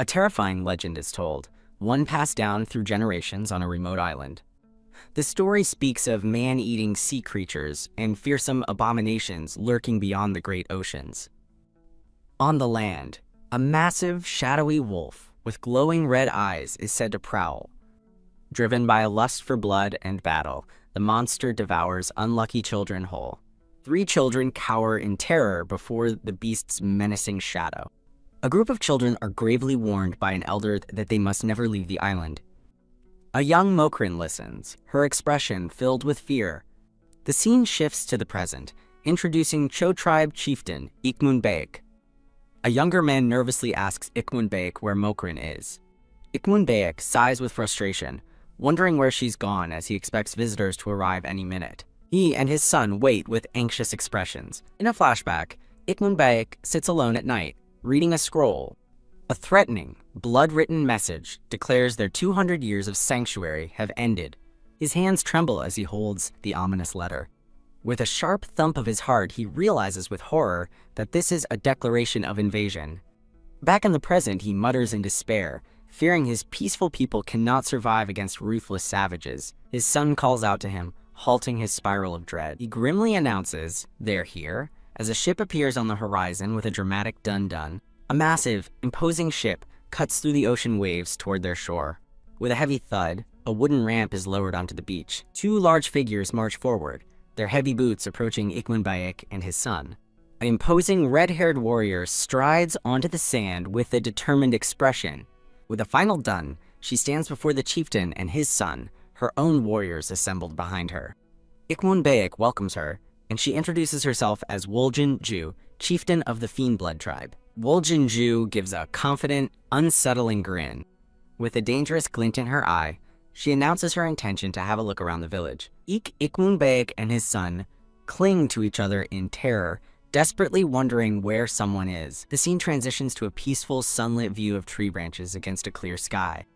A terrifying legend is told, one passed down through generations on a remote island. The story speaks of man-eating sea creatures and fearsome abominations lurking beyond the great oceans. On the land, a massive, shadowy wolf with glowing red eyes is said to prowl. Driven by a lust for blood and battle, the monster devours unlucky children whole. 3 children cower in terror before the beast's menacing shadow. A group of children are gravely warned by an elder that they must never leave the island. A young Mokrin listens, her expression filled with fear. The scene shifts to the present, introducing Cho tribe chieftain Ikmunbaek. A younger man nervously asks Ikmunbaek where Mokrin is. Ikmunbaek sighs with frustration, wondering where she's gone as he expects visitors to arrive any minute. He and his son wait with anxious expressions. In a flashback, Ikmunbaek sits alone at night, reading a scroll. A threatening, blood-written message declares their 200 years of sanctuary have ended. His hands tremble as he holds the ominous letter. With a sharp thump of his heart, he realizes with horror that this is a declaration of invasion. Back in the present, he mutters in despair, fearing his peaceful people cannot survive against ruthless savages. His son calls out to him, halting his spiral of dread. He grimly announces, "They're here," as a ship appears on the horizon with a dramatic dun-dun. A massive, imposing ship cuts through the ocean waves toward their shore. With a heavy thud, a wooden ramp is lowered onto the beach. 2 large figures march forward, their heavy boots approaching Ikmunbaek and his son. An imposing red-haired warrior strides onto the sand with a determined expression. With a final dun, she stands before the chieftain and his son, her own warriors assembled behind her. Ikmunbaek welcomes her, and she introduces herself as Woljin Ju, chieftain of the fiendblood tribe. Woljin Ju gives a confident, unsettling grin. With a dangerous glint in her eye, she announces her intention to have a look around the village. Ikmunbaek and his son cling to each other in terror, desperately wondering where someone is. The scene transitions to a peaceful, sunlit view of tree branches against a clear sky.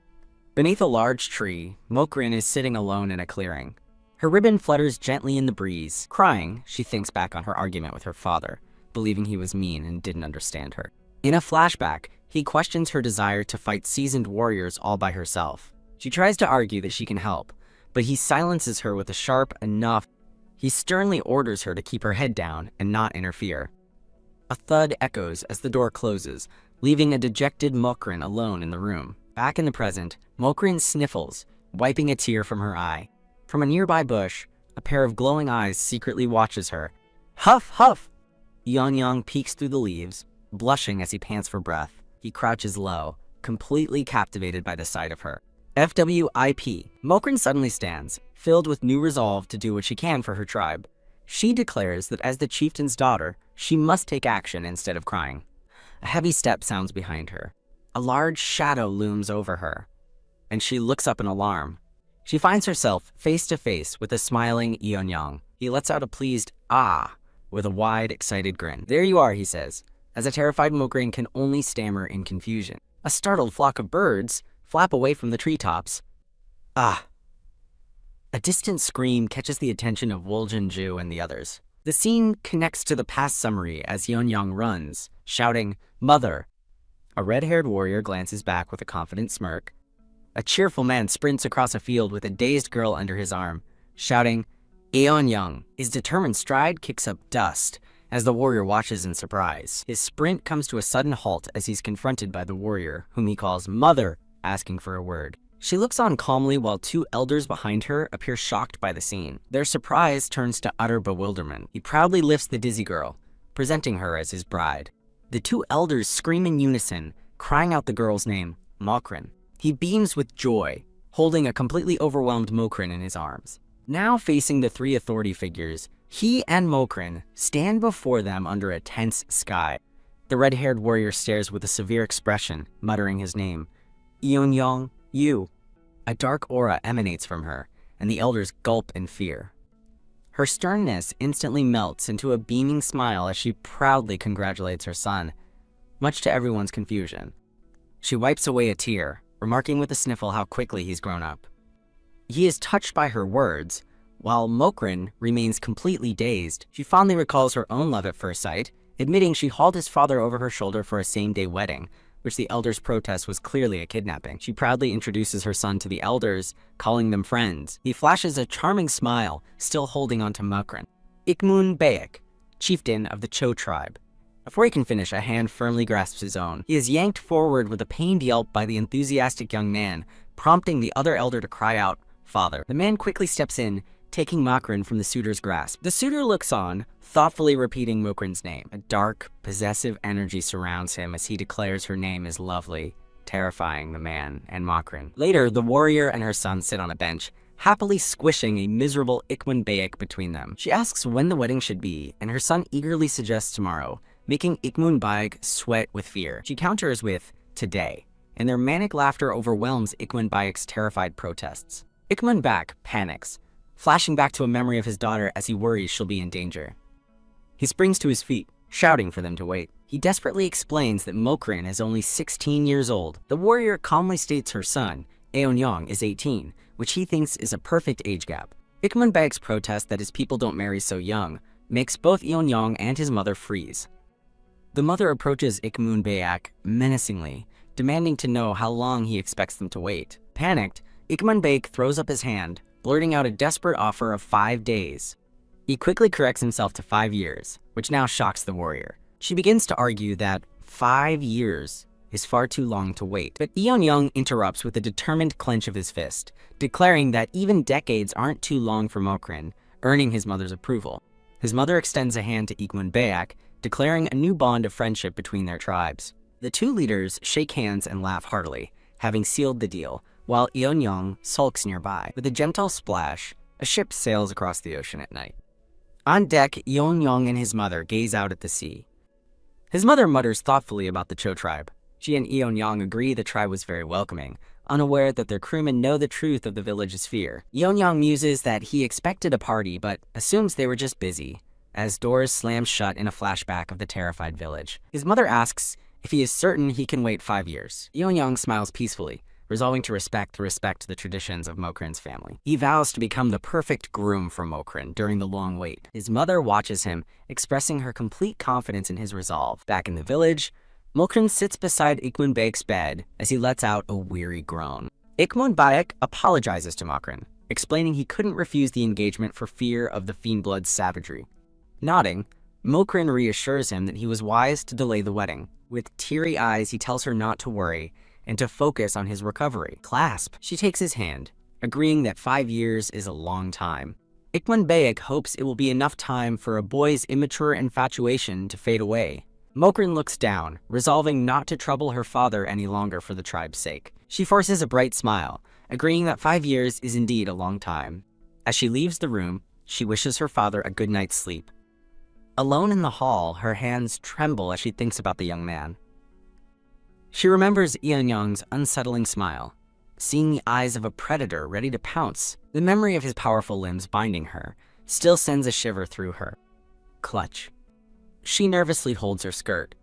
Beneath a large tree, Mokrin is sitting alone in a clearing. Her ribbon flutters gently in the breeze. Crying, she thinks back on her argument with her father, believing he was mean and didn't understand her. In a flashback, he questions her desire to fight seasoned warriors all by herself. She tries to argue that she can help, but he silences her with a sharp enough. He sternly orders her to keep her head down and not interfere. A thud echoes as the door closes, leaving a dejected Mokrin alone in the room. Back in the present, Mokrin sniffles, wiping a tear from her eye. From a nearby bush, a pair of glowing eyes secretly watches her. Huff, huff! Yeon-young peeks through the leaves, blushing as he pants for breath. He crouches low, completely captivated by the sight of her. FWIP. Mokrin suddenly stands, filled with new resolve to do what she can for her tribe. She declares that as the chieftain's daughter, she must take action instead of crying. A heavy step sounds behind her. A large shadow looms over her, and she looks up in alarm. She finds herself face to face with a smiling Yeon-young. He lets out a pleased "ah" with a wide, excited grin. "There you are," he says, as a terrified Mokrin can only stammer in confusion. A startled flock of birds flap away from the treetops. "Ah!" A distant scream catches the attention of Woljin Ju and the others. The scene connects to the past summary as Yeon-young runs, shouting, "Mother!" A red-haired warrior glances back with a confident smirk. A cheerful man sprints across a field with a dazed girl under his arm, shouting, "Yeon-young!" His determined stride kicks up dust as the warrior watches in surprise. His sprint comes to a sudden halt as he's confronted by the warrior, whom he calls "Mother," asking for a word. She looks on calmly while 2 elders behind her appear shocked by the scene. Their surprise turns to utter bewilderment. He proudly lifts the dizzy girl, presenting her as his bride. The 2 elders scream in unison, crying out the girl's name, Mokrin. He beams with joy, holding a completely overwhelmed Mokrin in his arms. Now facing the 3 authority figures, he and Mokrin stand before them under a tense sky. The red-haired warrior stares with a severe expression, muttering his name, "Yeon-young, you." A dark aura emanates from her, and the elders gulp in fear. Her sternness instantly melts into a beaming smile as she proudly congratulates her son, much to everyone's confusion. She wipes away a tear, remarking with a sniffle how quickly he's grown up. He is touched by her words, while Mokrin remains completely dazed. She fondly recalls her own love at first sight, admitting she hauled his father over her shoulder for a same-day wedding, which the elders protest was clearly a kidnapping. She proudly introduces her son to the elders, calling them friends. He flashes a charming smile, still holding onto Mokrin. Ikmun Baek, chieftain of the Cho tribe. Before he can finish, a hand firmly grasps his own. He is yanked forward with a pained yelp by the enthusiastic young man, prompting the other elder to cry out, "Father." The man quickly steps in, taking Mokrin from the suitor's grasp. The suitor looks on, thoughtfully repeating Mokrin's name. A dark, possessive energy surrounds him as he declares her name is lovely, terrifying the man and Mokrin. Later, the warrior and her son sit on a bench, happily squishing a miserable Ikmun Baek between them. She asks when the wedding should be, and her son eagerly suggests tomorrow, making Ikmun Baek sweat with fear. She counters with, "today," and their manic laughter overwhelms Ikmun Baek's terrified protests. Ikmun Baek panics, flashing back to a memory of his daughter as he worries she'll be in danger. He springs to his feet, shouting for them to wait. He desperately explains that Mokrin is only 16 years old. The warrior calmly states her son, Eonyong, is 18, which he thinks is a perfect age gap. Ikmun Baek's protest that his people don't marry so young makes both Eonyong and his mother freeze. The mother approaches Ikmun Baek menacingly, demanding to know how long he expects them to wait. Panicked, Ikmun Baek throws up his hand, blurting out a desperate offer of 5 days. He quickly corrects himself to 5 years, which now shocks the warrior. She begins to argue that 5 years is far too long to wait, but Eonyong interrupts with a determined clench of his fist, declaring that even decades aren't too long for Mokrin, earning his mother's approval. His mother extends a hand to Ikmun Baek, declaring a new bond of friendship between their tribes. The two leaders shake hands and laugh heartily, having sealed the deal, while Eonyong sulks nearby. With a gentle splash, a ship sails across the ocean at night. On deck, Eonyong and his mother gaze out at the sea. His mother mutters thoughtfully about the Cho tribe. She and Eonyong agree the tribe was very welcoming, unaware that their crewmen know the truth of the village's fear. Eonyong muses that he expected a party, but assumes they were just busy, as doors slam shut in a flashback of the terrified village. His mother asks if he is certain he can wait 5 years. Eonyong smiles peacefully, resolving to respect the traditions of Mokrin's family. He vows to become the perfect groom for Mokrin during the long wait. His mother watches him, expressing her complete confidence in his resolve. Back in the village, Mokrin sits beside Ikmun Baek's bed as he lets out a weary groan. Ikmun Baek apologizes to Mokrin, explaining he couldn't refuse the engagement for fear of the fiendblood's savagery. Nodding, Mokrin reassures him that he was wise to delay the wedding. With teary eyes, he tells her not to worry and to focus on his recovery. Clasp, she takes his hand, agreeing that 5 years is a long time. Ikmun Baek hopes it will be enough time for a boy's immature infatuation to fade away. Mokrin looks down, resolving not to trouble her father any longer for the tribe's sake. She forces a bright smile, agreeing that 5 years is indeed a long time. As she leaves the room, she wishes her father a good night's sleep. Alone in the hall, her hands tremble as she thinks about the young man. She remembers Eonyong's unsettling smile, seeing the eyes of a predator ready to pounce. The memory of his powerful limbs binding her still sends a shiver through her. Clutch. She nervously holds her skirt,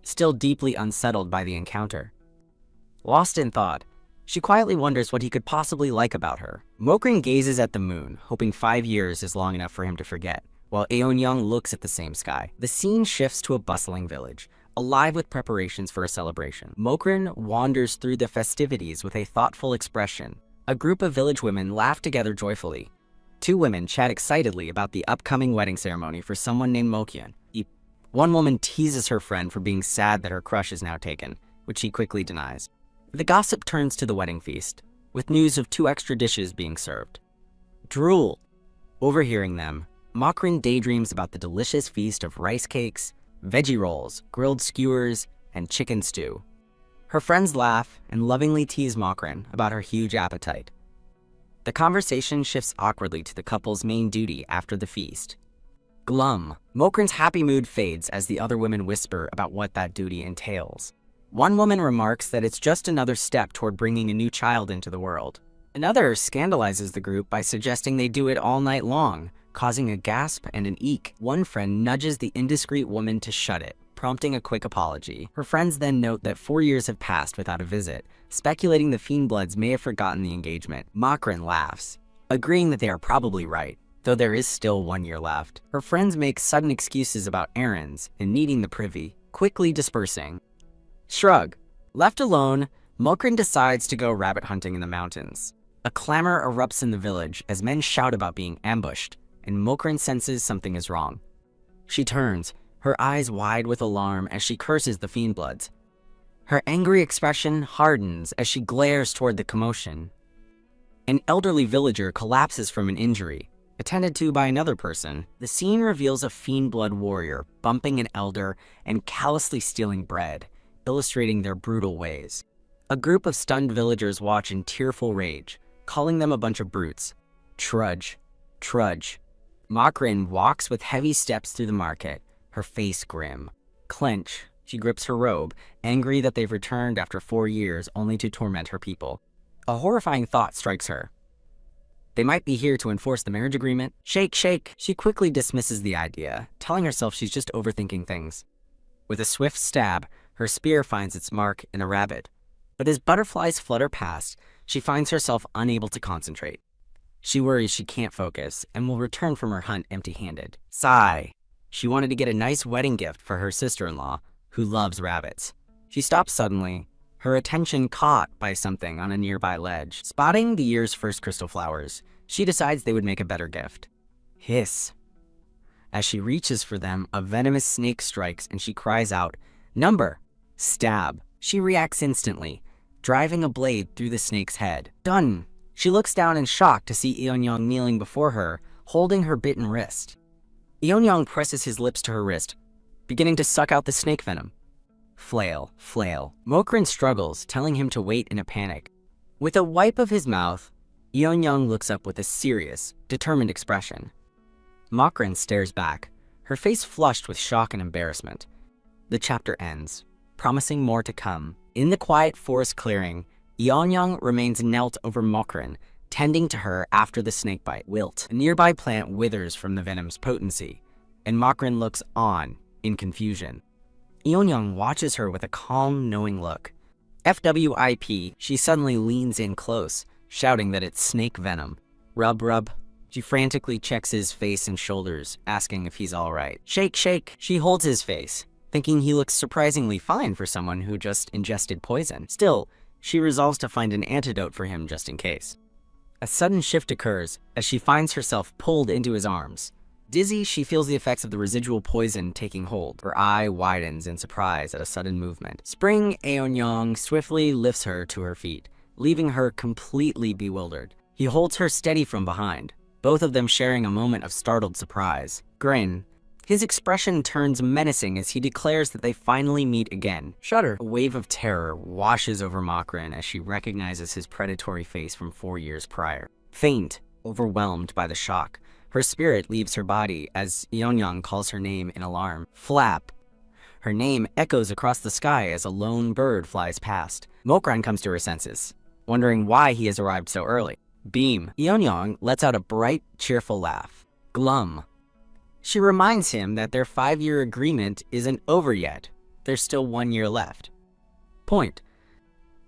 still deeply unsettled by the encounter. Lost in thought, she quietly wonders what he could possibly like about her. Mokrin gazes at the moon, hoping 5 years is long enough for him to forget, while Eonyong looks at the same sky. The scene shifts to a bustling village, alive with preparations for a celebration. Mokrin wanders through the festivities with a thoughtful expression. A group of village women laugh together joyfully. 2 women chat excitedly about the upcoming wedding ceremony for someone named Mokyeon. One woman teases her friend for being sad that her crush is now taken, which she quickly denies. The gossip turns to the wedding feast, with news of 2 extra dishes being served. Drool. Overhearing them, Mokrin daydreams about the delicious feast of rice cakes, veggie rolls, grilled skewers, and chicken stew. Her friends laugh and lovingly tease Mokrin about her huge appetite. The conversation shifts awkwardly to the couple's main duty after the feast. Glum. Mokrin's happy mood fades as the other women whisper about what that duty entails. One woman remarks that it's just another step toward bringing a new child into the world. Another scandalizes the group by suggesting they do it all night long, causing a gasp and an eek. One friend nudges the indiscreet woman to shut it, prompting a quick apology. Her friends then note that 4 years have passed without a visit, speculating the fiendbloods may have forgotten the engagement. Mokrin laughs, agreeing that they are probably right, though there is still 1 year left. Her friends make sudden excuses about errands and needing the privy, quickly dispersing. Shrug. Left alone, Mokrin decides to go rabbit hunting in the mountains. A clamor erupts in the village as men shout about being ambushed, and Mokrin senses something is wrong. She turns, her eyes wide with alarm as she curses the fiendbloods. Her angry expression hardens as she glares toward the commotion. An elderly villager collapses from an injury, attended to by another person. The scene reveals a fiendblood warrior bumping an elder and callously stealing bread, illustrating their brutal ways. A group of stunned villagers watch in tearful rage, calling them a bunch of brutes. Trudge. Trudge. Mokrin walks with heavy steps through the market, her face grim. Clench. She grips her robe, angry that they've returned after 4 years only to torment her people. A horrifying thought strikes her. They might be here to enforce the marriage agreement. Shake, shake. She quickly dismisses the idea, telling herself she's just overthinking things. With a swift stab, her spear finds its mark in a rabbit. But as butterflies flutter past, she finds herself unable to concentrate. She worries she can't focus and will return from her hunt empty-handed. Sigh. She wanted to get a nice wedding gift for her sister-in-law, who loves rabbits. She stops suddenly, her attention caught by something on a nearby ledge. Spotting the year's first crystal flowers, she decides they would make a better gift. Hiss. As she reaches for them, a venomous snake strikes and she cries out, "Number!" Stab. She reacts instantly, driving a blade through the snake's head. Done. She looks down in shock to see Eonyang kneeling before her, holding her bitten wrist. Eonyang presses his lips to her wrist, beginning to suck out the snake venom. Flail, flail. Mokrin struggles, telling him to wait in a panic. With a wipe of his mouth, Eonyang looks up with a serious, determined expression. Mokrin stares back, her face flushed with shock and embarrassment. The chapter ends, promising more to come. In the quiet forest clearing, Eonyang remains knelt over Mokrin, tending to her after the snakebite. Wilt. A nearby plant withers from the venom's potency, and Mokrin looks on in confusion. Eonyang watches her with a calm, knowing look. FWIP, she suddenly leans in close, shouting that it's snake venom. Rub, rub. She frantically checks his face and shoulders, asking if he's all right. Shake, shake. She holds his face, thinking he looks surprisingly fine for someone who just ingested poison. Still, she resolves to find an antidote for him just in case. A sudden shift occurs as she finds herself pulled into his arms. Dizzy, she feels the effects of the residual poison taking hold. Her eye widens in surprise at a sudden movement. Spring Eonyang swiftly lifts her to her feet, leaving her completely bewildered. He holds her steady from behind, both of them sharing a moment of startled surprise. Grin. His expression turns menacing as he declares that they finally meet again. Shudder. A wave of terror washes over Mokrin as she recognizes his predatory face from 4 years prior. Faint, overwhelmed by the shock, her spirit leaves her body as Eonyang calls her name in alarm. Flap. Her name echoes across the sky as a lone bird flies past. Mokrin comes to her senses, wondering why he has arrived so early. Beam. Eonyang lets out a bright, cheerful laugh. Glum. She reminds him that their 5-year agreement isn't over yet. There's still 1 year left. Point.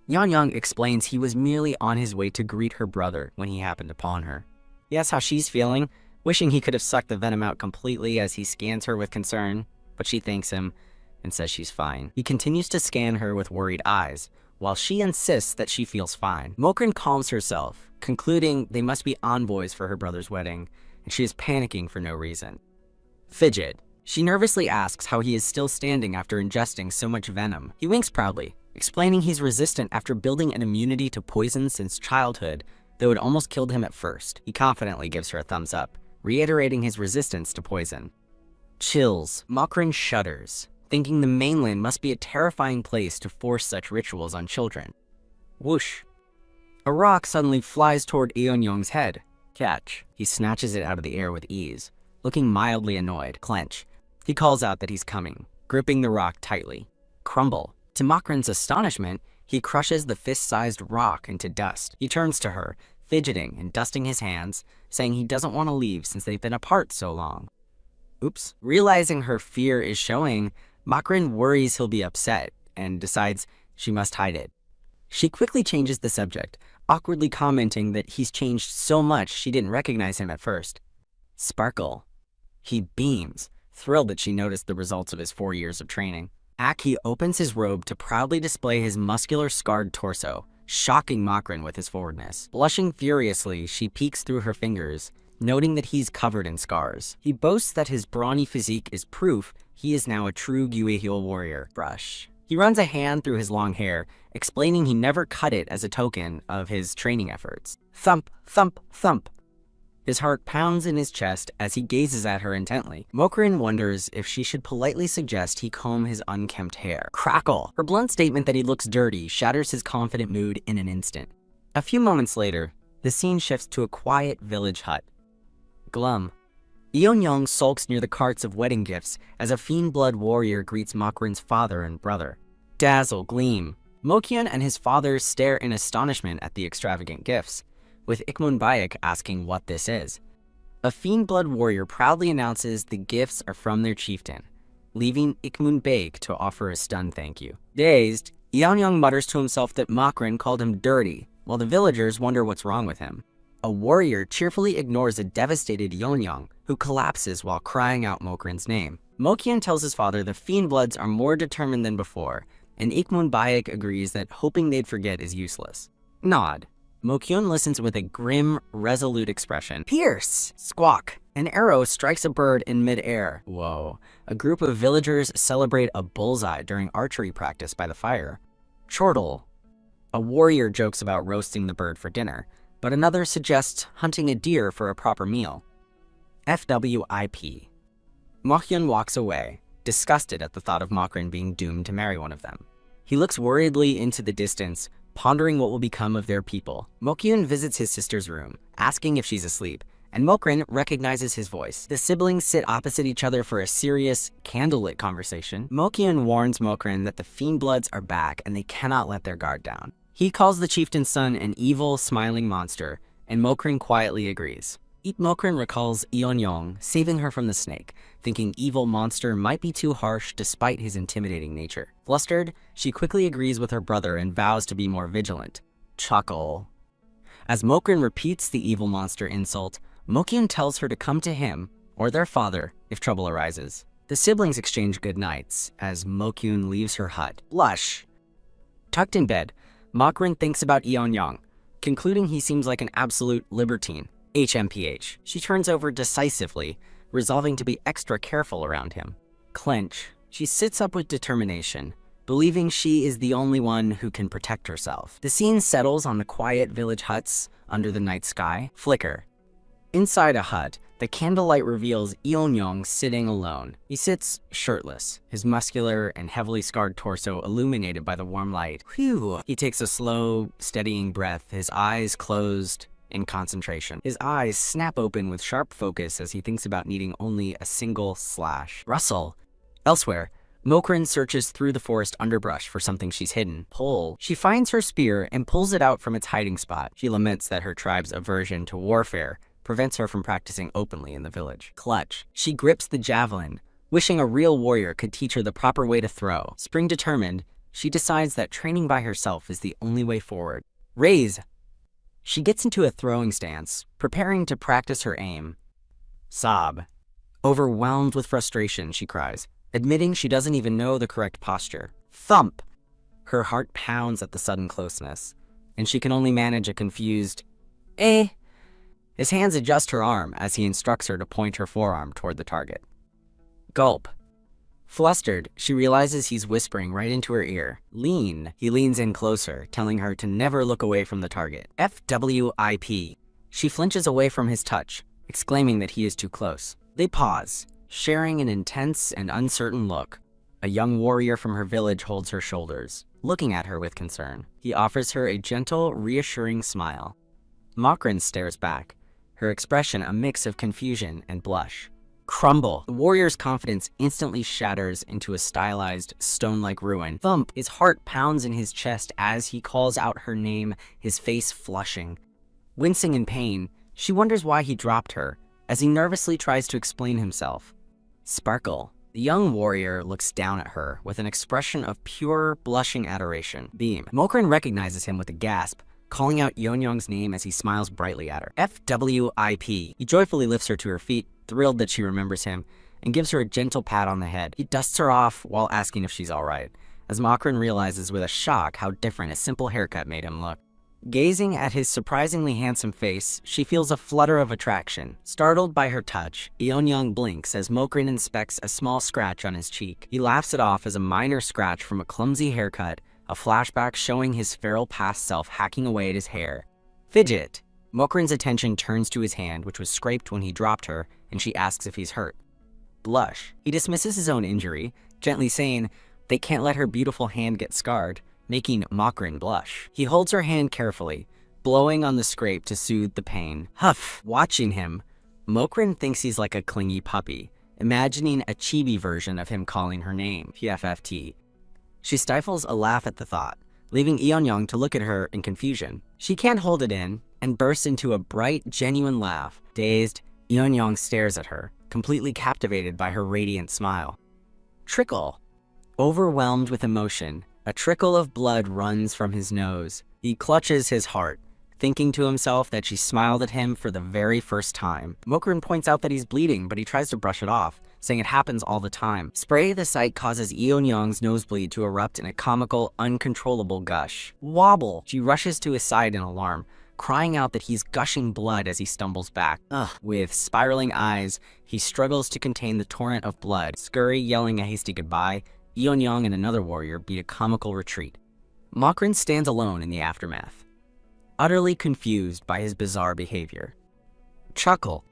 Eonyang explains he was merely on his way to greet her brother when he happened upon her. He asks how she's feeling, wishing he could have sucked the venom out completely as he scans her with concern, but she thanks him and says she's fine. He continues to scan her with worried eyes, while she insists that she feels fine. Mokrin calms herself, concluding they must be envoys for her brother's wedding, and she is panicking for no reason. Fidget. She nervously asks how he is still standing after ingesting so much venom. He winks proudly, explaining he's resistant after building an immunity to poison since childhood, though it almost killed him at first. He confidently gives her a thumbs up, reiterating his resistance to poison. Chills. Mokrin shudders, thinking the mainland must be a terrifying place to force such rituals on children. Whoosh. A rock suddenly flies toward Eonyang's head. Catch. He snatches it out of the air with ease, looking mildly annoyed. Clench. He calls out that he's coming, gripping the rock tightly. Crumble. To Mokrin's astonishment, he crushes the fist-sized rock into dust. He turns to her, fidgeting and dusting his hands, saying he doesn't want to leave since they've been apart so long. Oops. Realizing her fear is showing, Mokrin worries he'll be upset and decides she must hide it. She quickly changes the subject, awkwardly commenting that he's changed so much she didn't recognize him at first. Sparkle. He beams, thrilled that she noticed the results of his 4 years of training. Aki opens his robe to proudly display his muscular, scarred torso, shocking Makrin with his forwardness. Blushing furiously, she peeks through her fingers, noting that he's covered in scars. He boasts that his brawny physique is proof he is now a true Gyuehyo warrior. Brush. He runs a hand through his long hair, explaining he never cut it as a token of his training efforts. Thump, thump, thump. His heart pounds in his chest as he gazes at her intently. Mokrin wonders if she should politely suggest he comb his unkempt hair. Crackle! Her blunt statement that he looks dirty shatters his confident mood in an instant. A few moments later, the scene shifts to a quiet village hut. Glum. Yeon-young sulks near the carts of wedding gifts as a fiendblood warrior greets Mokrin's father and brother. Dazzle, gleam. Mokyun and his father stare in astonishment at the extravagant gifts, with Ikmun Bayek asking what this is. A fiendblood warrior proudly announces the gifts are from their chieftain, leaving Ikmun Bayek to offer a stunned thank you. Dazed, Yeon-young mutters to himself that Mokrin called him dirty, while the villagers wonder what's wrong with him. A warrior cheerfully ignores a devastated Yeon-young, who collapses while crying out Mokrin's name. Mokyun tells his father the fiendbloods are more determined than before, and Ikmun Bayek agrees that hoping they'd forget is useless. Nod. Mokyun listens with a grim, resolute expression. Pierce! Squawk! An arrow strikes a bird in mid-air. Whoa. A group of villagers celebrate a bullseye during archery practice by the fire. Chortle. A warrior jokes about roasting the bird for dinner, but another suggests hunting a deer for a proper meal. FWIP. Mokyun walks away, disgusted at the thought of Mokrin being doomed to marry one of them. He looks worriedly into the distance, pondering what will become of their people. Mokyun visits his sister's room, asking if she's asleep, and Mokrin recognizes his voice. The siblings sit opposite each other for a serious, candlelit conversation. Mokyun warns Mokrin that the fiendbloods are back and they cannot let their guard down. He calls the chieftain's son an evil, smiling monster, and Mokrin quietly agrees. Mokrin recalls Yeon-young saving her from the snake, thinking evil monster might be too harsh despite his intimidating nature. Flustered, she quickly agrees with her brother and vows to be more vigilant. Chuckle. As Mokrin repeats the evil monster insult, Mokyun tells her to come to him, or their father, if trouble arises. The siblings exchange good nights, as Mokyun leaves her hut. Blush. Tucked in bed, Mokrin thinks about Yeon-young, concluding he seems like an absolute libertine. HMPH. She turns over decisively, resolving to be extra careful around him. Clench. She sits up with determination, believing she is the only one who can protect herself. The scene settles on the quiet village huts under the night sky. Flicker. Inside a hut, the candlelight reveals Yeon-young sitting alone. He sits shirtless, his muscular and heavily scarred torso illuminated by the warm light. Phew. He takes a slow, steadying breath, his eyes closed in concentration. His eyes snap open with sharp focus as he thinks about needing only a single slash. Rustle. Elsewhere, Mokrin searches through the forest underbrush for something she's hidden. Pull. She finds her spear and pulls it out from its hiding spot. She laments that her tribe's aversion to warfare prevents her from practicing openly in the village. Clutch. She grips the javelin, wishing a real warrior could teach her the proper way to throw. Spring determined, she decides that training by herself is the only way forward. Raise. She gets into a throwing stance, preparing to practice her aim. Sob. Overwhelmed with frustration, she cries, admitting she doesn't even know the correct posture. Thump. Her heart pounds at the sudden closeness, and she can only manage a confused, eh. His hands adjust her arm as he instructs her to point her forearm toward the target. Gulp. Flustered, she realizes he's whispering right into her ear. Lean. He leans in closer, telling her to never look away from the target. FWIP. She flinches away from his touch, exclaiming that he is too close. They pause, sharing an intense and uncertain look. A young warrior from her village holds her shoulders, looking at her with concern. He offers her a gentle, reassuring smile. Mokrin stares back, her expression a mix of confusion and blush. Crumble. The warrior's confidence instantly shatters into a stylized, stone-like ruin. Thump. His heart pounds in his chest as he calls out her name, his face flushing. Wincing in pain, she wonders why he dropped her, as he nervously tries to explain himself. Sparkle. The young warrior looks down at her with an expression of pure, blushing adoration. Beam. Mokrin recognizes him with a gasp, calling out Yeon-young's name as he smiles brightly at her. FWIP. He joyfully lifts her to her feet, thrilled that she remembers him, and gives her a gentle pat on the head. He dusts her off while asking if she's alright, as Makran realizes with a shock how different a simple haircut made him look. Gazing at his surprisingly handsome face, she feels a flutter of attraction. Startled by her touch, Eun-young blinks as Mokrin inspects a small scratch on his cheek. He laughs it off as a minor scratch from a clumsy haircut, a flashback showing his feral past self hacking away at his hair. Fidget! Mokrin's attention turns to his hand, which was scraped when he dropped her, and she asks if he's hurt. Blush. He dismisses his own injury, gently saying they can't let her beautiful hand get scarred, making Mokrin blush. He holds her hand carefully, blowing on the scrape to soothe the pain. Huff! Watching him, Mokrin thinks he's like a clingy puppy, imagining a chibi version of him calling her name, PFFT. She stifles a laugh at the thought, leaving Eun-young to look at her in confusion. She can't hold it in, and bursts into a bright, genuine laugh. Dazed, Eun-young stares at her, completely captivated by her radiant smile. Trickle! Overwhelmed with emotion, a trickle of blood runs from his nose. He clutches his heart, thinking to himself that she smiled at him for the very first time. Mokrin points out that he's bleeding, but he tries to brush it off, saying it happens all the time. Spray the sight causes Eun-young's nosebleed to erupt in a comical, uncontrollable gush. Wobble! She rushes to his side in alarm, crying out that he's gushing blood as he stumbles back. With spiraling eyes, he struggles to contain the torrent of blood. Scurry yelling a hasty goodbye, Eun-young and another warrior beat a comical retreat. Mokrin stands alone in the aftermath, utterly confused by his bizarre behavior. Chuckle.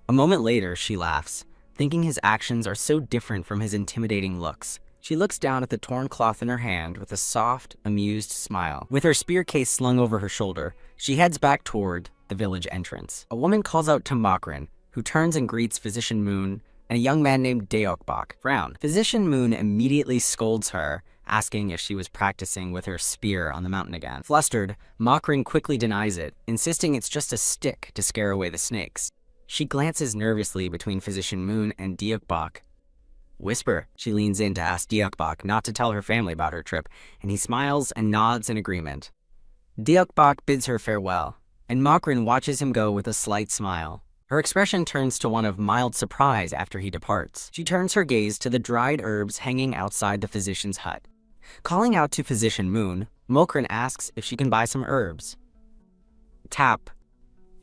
A moment later, she laughs, thinking his actions are so different from his intimidating looks. She looks down at the torn cloth in her hand with a soft, amused smile. With her spear case slung over her shoulder, she heads back toward the village entrance. A woman calls out to Mokrin, who turns and greets Physician Moon and a young man named Deokbok. Frown. Physician Moon immediately scolds her, asking if she was practicing with her spear on the mountain again. Flustered, Mokrin quickly denies it, insisting it's just a stick to scare away the snakes. She glances nervously between Physician Moon and Deokbok. Whisper. She leans in to ask Deokbok not to tell her family about her trip, and he smiles and nods in agreement. Deokbok bids her farewell, and Mokrin watches him go with a slight smile. Her expression turns to one of mild surprise after he departs. She turns her gaze to the dried herbs hanging outside the physician's hut. Calling out to Physician Moon, Mokrin asks if she can buy some herbs. Tap.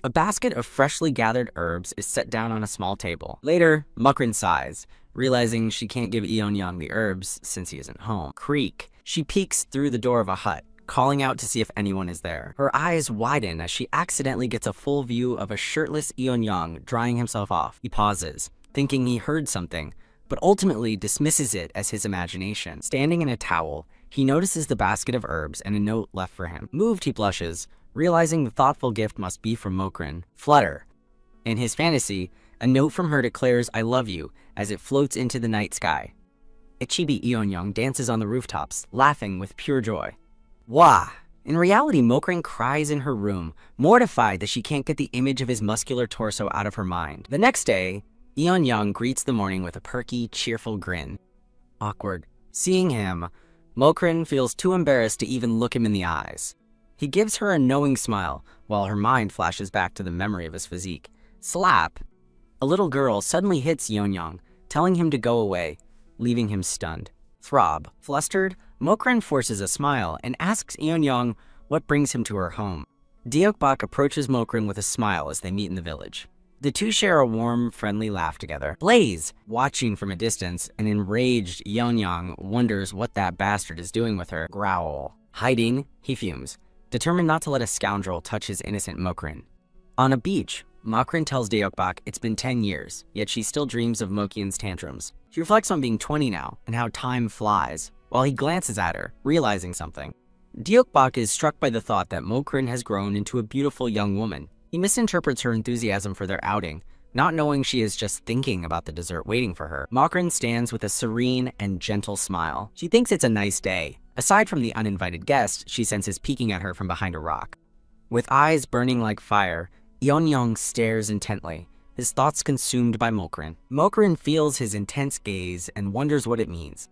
A basket of freshly gathered herbs is set down on a small table. Later, Mokrin sighs, realizing she can't give Eun-young the herbs since he isn't home. Creak. She peeks through the door of a hut, calling out to see if anyone is there. Her eyes widen as she accidentally gets a full view of a shirtless Eun-young drying himself off. He pauses, thinking he heard something, but ultimately dismisses it as his imagination. Standing in a towel, he notices the basket of herbs and a note left for him. Moved, he blushes, realizing the thoughtful gift must be from Mokrin. Flutter. In his fantasy, a note from her declares "I love you" as it floats into the night sky. Ichibi Eun-young dances on the rooftops, laughing with pure joy. Wah! In reality, Mokrin cries in her room, mortified that she can't get the image of his muscular torso out of her mind. The next day, Eun-young greets the morning with a perky, cheerful grin. Awkward. Seeing him, Mokrin feels too embarrassed to even look him in the eyes. He gives her a knowing smile, while her mind flashes back to the memory of his physique. Slap! A little girl suddenly hits Eun-young, telling him to go away, leaving him stunned. Throb. Flustered, Mokrin forces a smile and asks Eun-young what brings him to her home. Deokbok approaches Mokrin with a smile as they meet in the village. The two share a warm, friendly laugh together. Blaze! Watching from a distance, an enraged Eun-young wonders what that bastard is doing with her. Growl. Hiding, he fumes, determined not to let a scoundrel touch his innocent Mokrin. On a beach, Mokrin tells Deokbok it's been 10 years, yet she still dreams of Mokian's tantrums. She reflects on being 20 now, and how time flies, while he glances at her, realizing something. Deokbok is struck by the thought that Mokrin has grown into a beautiful young woman. He misinterprets her enthusiasm for their outing, not knowing she is just thinking about the dessert waiting for her. Mokrin stands with a serene and gentle smile. She thinks it's a nice day. Aside from the uninvited guest she senses peeking at her from behind a rock. With eyes burning like fire, Eun-young stares intently, his thoughts consumed by Mokrin. Mokrin feels his intense gaze and wonders what it means.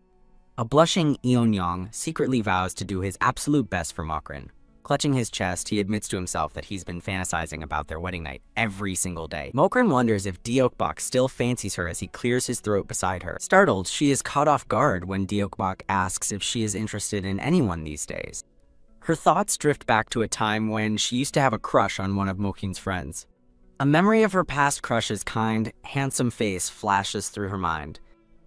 A blushing Eun-young secretly vows to do his absolute best for Mokrin. Clutching his chest, he admits to himself that he's been fantasizing about their wedding night every single day. Mokrin wonders if Deokbok still fancies her as he clears his throat beside her. Startled, she is caught off guard when Deokbok asks if she is interested in anyone these days. Her thoughts drift back to a time when she used to have a crush on one of Mokrin's friends. A memory of her past crush's kind, handsome face flashes through her mind.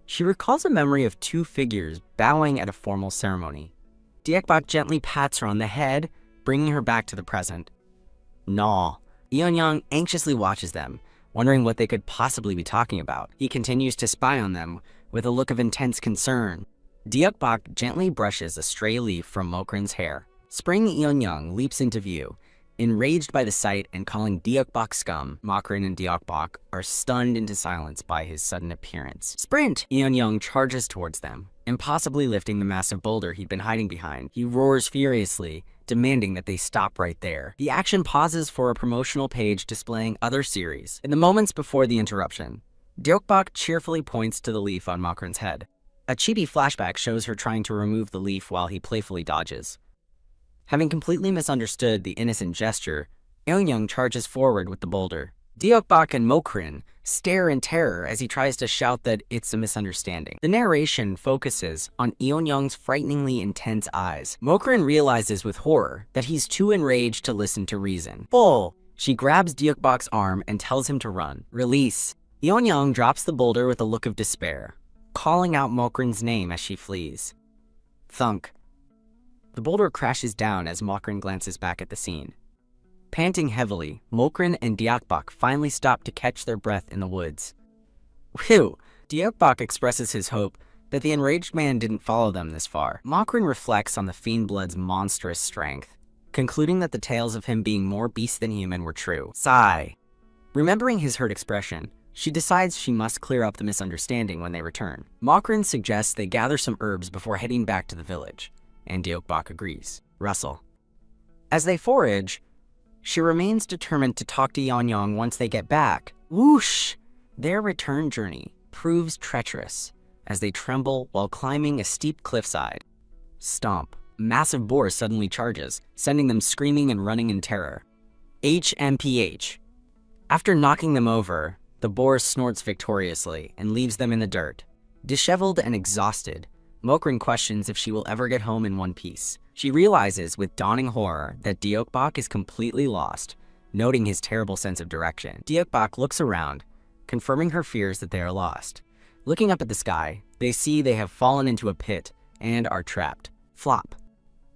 She recalls a memory of two figures bowing at a formal ceremony. Deokbok gently pats her on the head, bringing her back to the present. No. Eonyang anxiously watches them, wondering what they could possibly be talking about. He continues to spy on them with a look of intense concern. Deokbok gently brushes a stray leaf from Mokrin's hair. Spring Eonyang leaps into view. Enraged by the sight and calling Deokbok scum, Mokrin and Deokbok are stunned into silence by his sudden appearance. Sprint! Eonyang charges towards them, impossibly lifting the massive boulder he'd been hiding behind. He roars furiously, demanding that they stop right there. The action pauses for a promotional page displaying other series. In the moments before the interruption, Deokbok cheerfully points to the leaf on Mokrin's head. A chibi flashback shows her trying to remove the leaf while he playfully dodges. Having completely misunderstood the innocent gesture, Eonyang charges forward with the boulder. Deokbok and Mokrin stare in terror as he tries to shout that it's a misunderstanding. The narration focuses on Eonyang's frighteningly intense eyes. Mokrin realizes with horror that he's too enraged to listen to reason. Bull! She grabs Deokbok's arm and tells him to run. Release. Eonyang drops the boulder with a look of despair, calling out Mokrin's name as she flees. Thunk. The boulder crashes down as Mokrin glances back at the scene. Panting heavily, Mokrin and Deokbok finally stop to catch their breath in the woods. Whew! Deokbok expresses his hope that the enraged man didn't follow them this far. Mokrin reflects on the fiendblood's monstrous strength, concluding that the tales of him being more beast than human were true. Sigh. Remembering his hurt expression, she decides she must clear up the misunderstanding when they return. Mokrin suggests they gather some herbs before heading back to the village, and Deokbok agrees. Rustle. As they forage, she remains determined to talk to Eonyang once they get back. Whoosh! Their return journey proves treacherous as they tremble while climbing a steep cliffside. Stomp. Massive boar suddenly charges, sending them screaming and running in terror. HMPH. After knocking them over, the boar snorts victoriously and leaves them in the dirt. Disheveled and exhausted, Mokrin questions if she will ever get home in one piece. She realizes with dawning horror that Deokbok is completely lost, noting his terrible sense of direction. Deokbok looks around, confirming her fears that they are lost. Looking up at the sky, they see they have fallen into a pit and are trapped. Flop.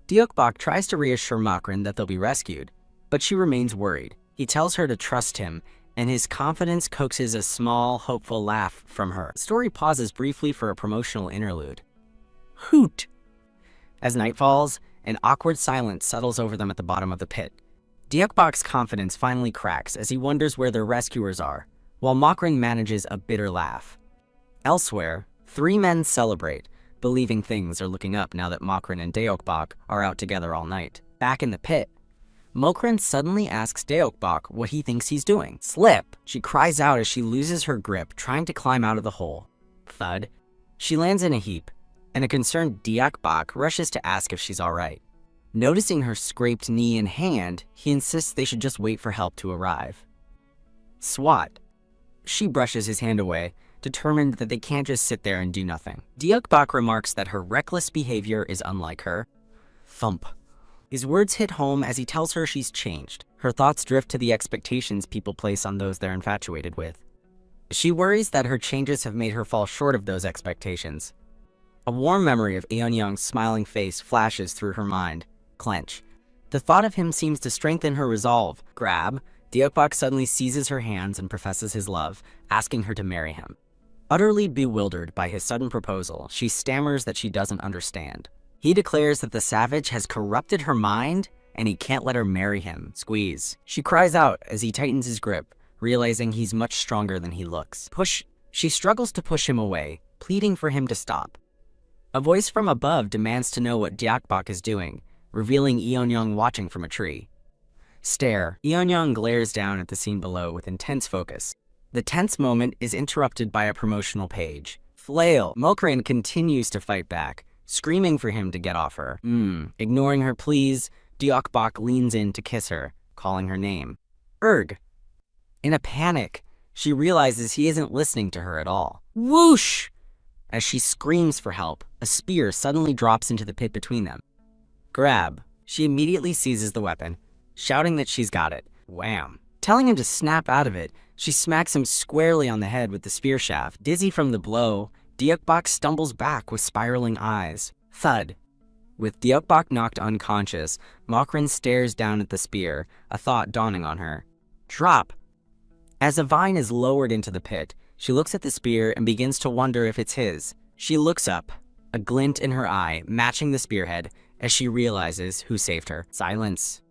Deokbok tries to reassure Mokrin that they'll be rescued, but she remains worried. He tells her to trust him, and his confidence coaxes a small, hopeful laugh from her. The story pauses briefly for a promotional interlude. Hoot! As night falls, an awkward silence settles over them at the bottom of the pit. Deokbok's confidence finally cracks as he wonders where their rescuers are, while Mokrin manages a bitter laugh. Elsewhere, three men celebrate, believing things are looking up now that Mokrin and Deokbok are out together all night. Back in the pit, Mokrin suddenly asks Deokbok what he thinks he's doing. Slip! She cries out as she loses her grip, trying to climb out of the hole. Thud. She lands in a heap, and a concerned Deokbok rushes to ask if she's alright. Noticing her scraped knee and hand, he insists they should just wait for help to arrive. Swat. She brushes his hand away, determined that they can't just sit there and do nothing. Deokbok remarks that her reckless behavior is unlike her. Thump. His words hit home as he tells her she's changed. Her thoughts drift to the expectations people place on those they're infatuated with. She worries that her changes have made her fall short of those expectations. A warm memory of Eonyang's smiling face flashes through her mind. Clench. The thought of him seems to strengthen her resolve. Grab. Deokbok suddenly seizes her hands and professes his love, asking her to marry him. Utterly bewildered by his sudden proposal, she stammers that she doesn't understand. He declares that the savage has corrupted her mind and he can't let her marry him. Squeeze. She cries out as he tightens his grip, realizing he's much stronger than he looks. Push. She struggles to push him away, pleading for him to stop. A voice from above demands to know what Deokbok is doing, revealing Eonyang watching from a tree. Stare. Eonyang glares down at the scene below with intense focus. The tense moment is interrupted by a promotional page. Flail. Mokrin continues to fight back, screaming for him to get off her. Ignoring her pleas, Deokbok leans in to kiss her, calling her name. Erg. In a panic, she realizes he isn't listening to her at all. Whoosh! As she screams for help, a spear suddenly drops into the pit between them. Grab. She immediately seizes the weapon, shouting that she's got it. Wham. Telling him to snap out of it, she smacks him squarely on the head with the spear shaft. Dizzy from the blow, Deokbok stumbles back with spiraling eyes. Thud. With Deokbok knocked unconscious, Mokrin stares down at the spear, a thought dawning on her. Drop. As a vine is lowered into the pit, she looks at the spear and begins to wonder if it's his. She looks up, a glint in her eye matching the spearhead as she realizes who saved her. Silence.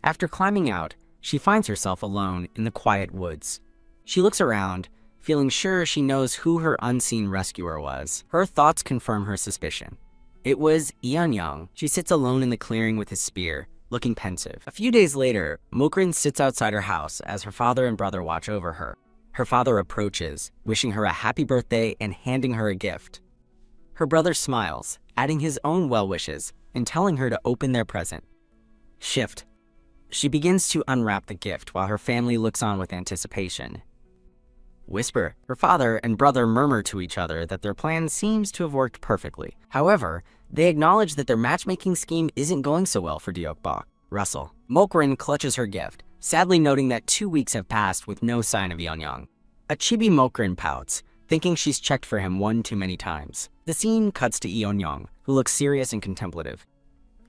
After climbing out, she finds herself alone in the quiet woods. She looks around, feeling sure she knows who her unseen rescuer was. Her thoughts confirm her suspicion. It was Eonyang. She sits alone in the clearing with his spear, looking pensive. A few days later, Mokrin sits outside her house as her father and brother watch over her. Her father approaches, wishing her a happy birthday and handing her a gift. Her brother smiles, adding his own well wishes and telling her to open their present. Shift. She begins to unwrap the gift while her family looks on with anticipation. Whisper. Her father and brother murmur to each other that their plan seems to have worked perfectly. However, they acknowledge that their matchmaking scheme isn't going so well for Deokbok. Rustle. Mokrin clutches her gift, sadly noting that 2 weeks have passed with no sign of Eonyang. A chibi Mokrin pouts, thinking she's checked for him one too many times. The scene cuts to Eonyang, who looks serious and contemplative.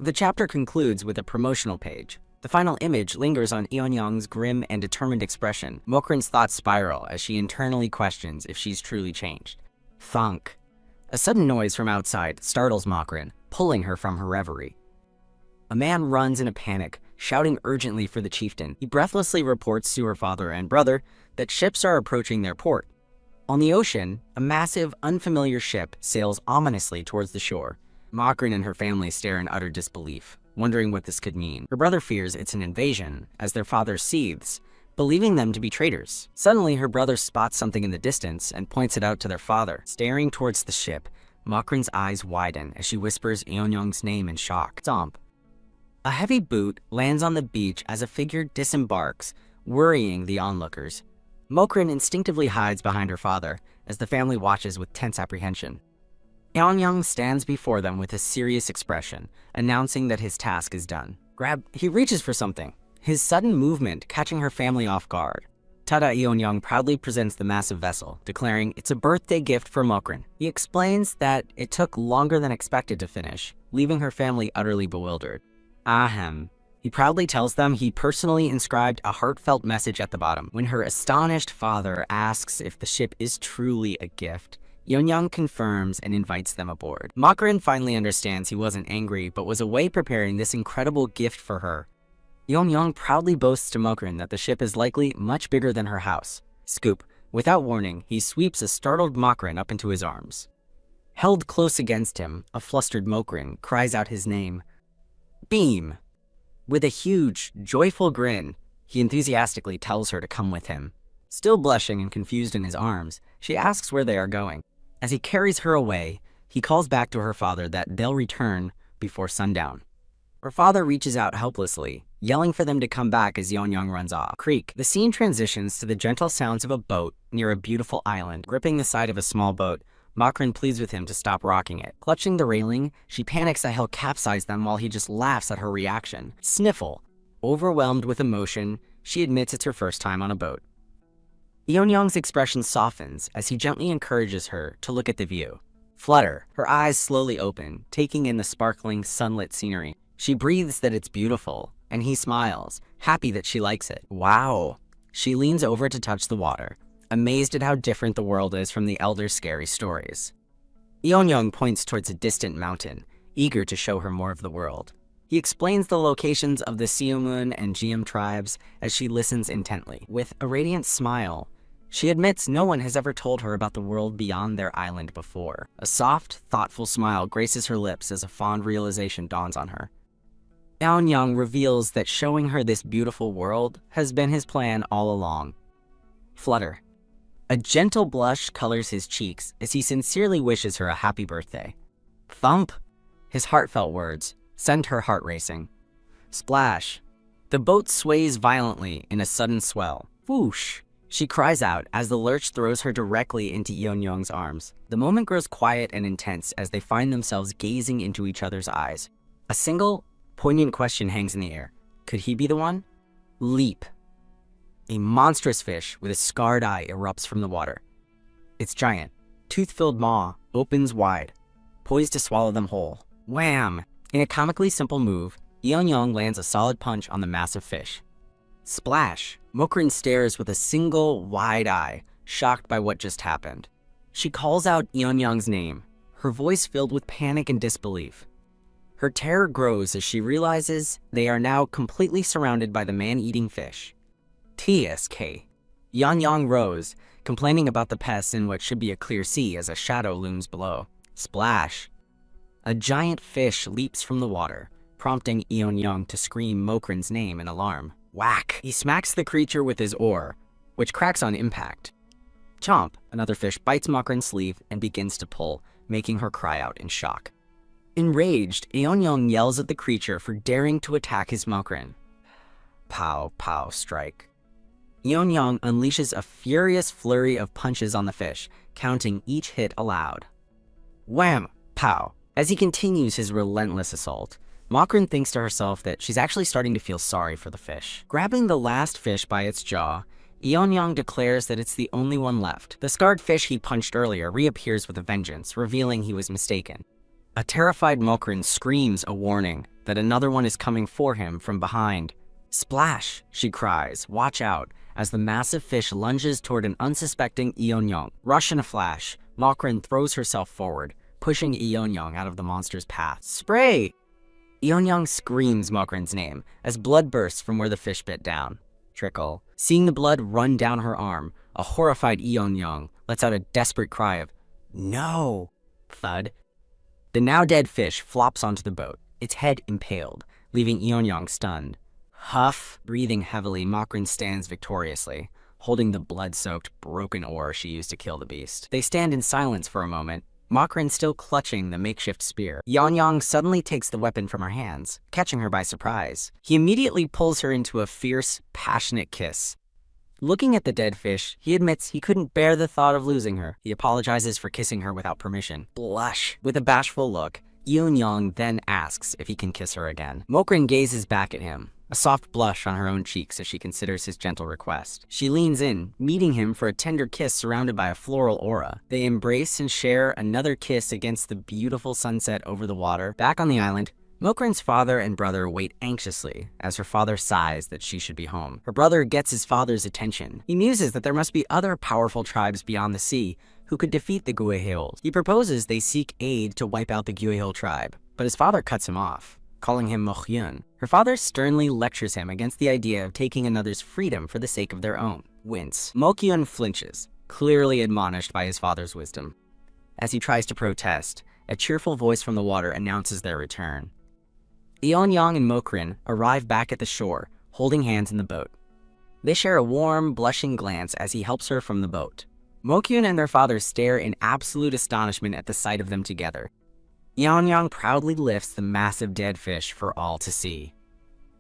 The chapter concludes with a promotional page. The final image lingers on Eonyang's grim and determined expression. Mokrin's thoughts spiral as she internally questions if she's truly changed. Thunk. A sudden noise from outside startles Mokrin, pulling her from her reverie. A man runs in a panic, shouting urgently for the chieftain. He breathlessly reports to her father and brother that ships are approaching their port. On the ocean, a massive, unfamiliar ship sails ominously towards the shore. Mokrin and her family stare in utter disbelief, wondering what this could mean. Her brother fears it's an invasion, as their father seethes, believing them to be traitors. Suddenly, her brother spots something in the distance and points it out to their father. Staring towards the ship, Mokrin's eyes widen as she whispers Eonyang's name in shock. Stomp. A heavy boot lands on the beach as a figure disembarks, worrying the onlookers. Mokrin instinctively hides behind her father as the family watches with tense apprehension. Eonyang stands before them with a serious expression, announcing that his task is done. He reaches for something, his sudden movement catching her family off guard. Tada Eonyang proudly presents the massive vessel, declaring it's a birthday gift for Mokrin. He explains that it took longer than expected to finish, leaving her family utterly bewildered. Ahem. He proudly tells them he personally inscribed a heartfelt message at the bottom. When her astonished father asks if the ship is truly a gift, Eonyang confirms and invites them aboard. Mokrin finally understands he wasn't angry, but was away preparing this incredible gift for her. Eonyang proudly boasts to Mokrin that the ship is likely much bigger than her house. Scoop. Without warning, he sweeps a startled Mokrin up into his arms. Held close against him, a flustered Mokrin cries out his name. Beam. With a huge, joyful grin, he enthusiastically tells her to come with him. Still blushing and confused in his arms, she asks where they are going. As he carries her away, he calls back to her father that they'll return before sundown. Her father reaches out helplessly, yelling for them to come back as Eonyang runs off. Creek. The scene transitions to the gentle sounds of a boat near a beautiful island. Gripping the side of a small boat, Mokrin pleads with him to stop rocking it. Clutching the railing, she panics that he'll capsize them while he just laughs at her reaction. Sniffle. Overwhelmed with emotion, she admits it's her first time on a boat. Eonyang's expression softens as he gently encourages her to look at the view. Flutter. Her eyes slowly open, taking in the sparkling, sunlit scenery. She breathes that it's beautiful, and he smiles, happy that she likes it. Wow. She leans over to touch the water, amazed at how different the world is from the elder's scary stories. Eonyang points towards a distant mountain, eager to show her more of the world. He explains the locations of the Siumun and Jiam tribes as she listens intently. With a radiant smile, she admits no one has ever told her about the world beyond their island before. A soft, thoughtful smile graces her lips as a fond realization dawns on her. Eonyang reveals that showing her this beautiful world has been his plan all along. Flutter. A gentle blush colors his cheeks as he sincerely wishes her a happy birthday. Thump. His heartfelt words send her heart racing. Splash. The boat sways violently in a sudden swell. Whoosh! She cries out as the lurch throws her directly into Yeon-young's arms. The moment grows quiet and intense as they find themselves gazing into each other's eyes. A single, poignant question hangs in the air. Could he be the one? Leap. A monstrous fish with a scarred eye erupts from the water. Its giant, tooth-filled maw opens wide, poised to swallow them whole. Wham! In a comically simple move, Yeon-young lands a solid punch on the massive fish. Splash! Mokrin stares with a single, wide eye, shocked by what just happened. She calls out Yeon-young's name, her voice filled with panic and disbelief. Her terror grows as she realizes they are now completely surrounded by the man-eating fish. TSK. Yeon-young rose, complaining about the pests in what should be a clear sea as a shadow looms below. Splash! A giant fish leaps from the water, prompting Yeon-young to scream Mokrin's name in alarm. Whack! He smacks the creature with his oar, which cracks on impact. Chomp! Another fish bites Mokrin's sleeve and begins to pull, making her cry out in shock. Enraged, Yeon-young yells at the creature for daring to attack his Mokrin. Pow, pow, strike. Yeon-young unleashes a furious flurry of punches on the fish, counting each hit aloud. Wham! Pow! As he continues his relentless assault, Mokrin thinks to herself that she's actually starting to feel sorry for the fish. Grabbing the last fish by its jaw, Yeon-young declares that it's the only one left. The scarred fish he punched earlier reappears with a vengeance, revealing he was mistaken. A terrified Mokrin screams a warning that another one is coming for him from behind. Splash! She cries, watch out, as the massive fish lunges toward an unsuspecting Yeon-young. Rush in a flash, Mokrin throws herself forward, pushing Yeon-young out of the monster's path. Spray! Yeon-young screams Mokrin's name as blood bursts from where the fish bit down. Trickle. Seeing the blood run down her arm, a horrified Yeon-young lets out a desperate cry of, "No!" Thud. The now dead fish flops onto the boat, its head impaled, leaving Yeon-young stunned. Huff. Breathing heavily, Mokrin stands victoriously, holding the blood-soaked, broken oar she used to kill the beast. They stand in silence for a moment, Mokrin still clutching the makeshift spear. Yeon-young suddenly takes the weapon from her hands, catching her by surprise. He immediately pulls her into a fierce, passionate kiss. Looking at the dead fish, he admits he couldn't bear the thought of losing her. He apologizes for kissing her without permission. Blush. With a bashful look, Yeon-young then asks if he can kiss her again. Mokrin gazes back at him, a soft blush on her own cheeks as she considers his gentle request. She leans in, meeting him for a tender kiss surrounded by a floral aura. They embrace and share another kiss against the beautiful sunset over the water. Back on the island, Mokrin's father and brother wait anxiously as her father sighs that she should be home. Her brother gets his father's attention. He muses that there must be other powerful tribes beyond the sea who could defeat the Gueheols. He proposes they seek aid to wipe out the Gueheo tribe, but his father cuts him off, calling him Mohyun. Her father sternly lectures him against the idea of taking another's freedom for the sake of their own. Wince. Mohyun flinches, clearly admonished by his father's wisdom. As he tries to protest, a cheerful voice from the water announces their return. Yeon-young and Mokrin arrive back at the shore, holding hands in the boat. They share a warm, blushing glance as he helps her from the boat. Mokyun and their father stare in absolute astonishment at the sight of them together. Yeon-young proudly lifts the massive dead fish for all to see.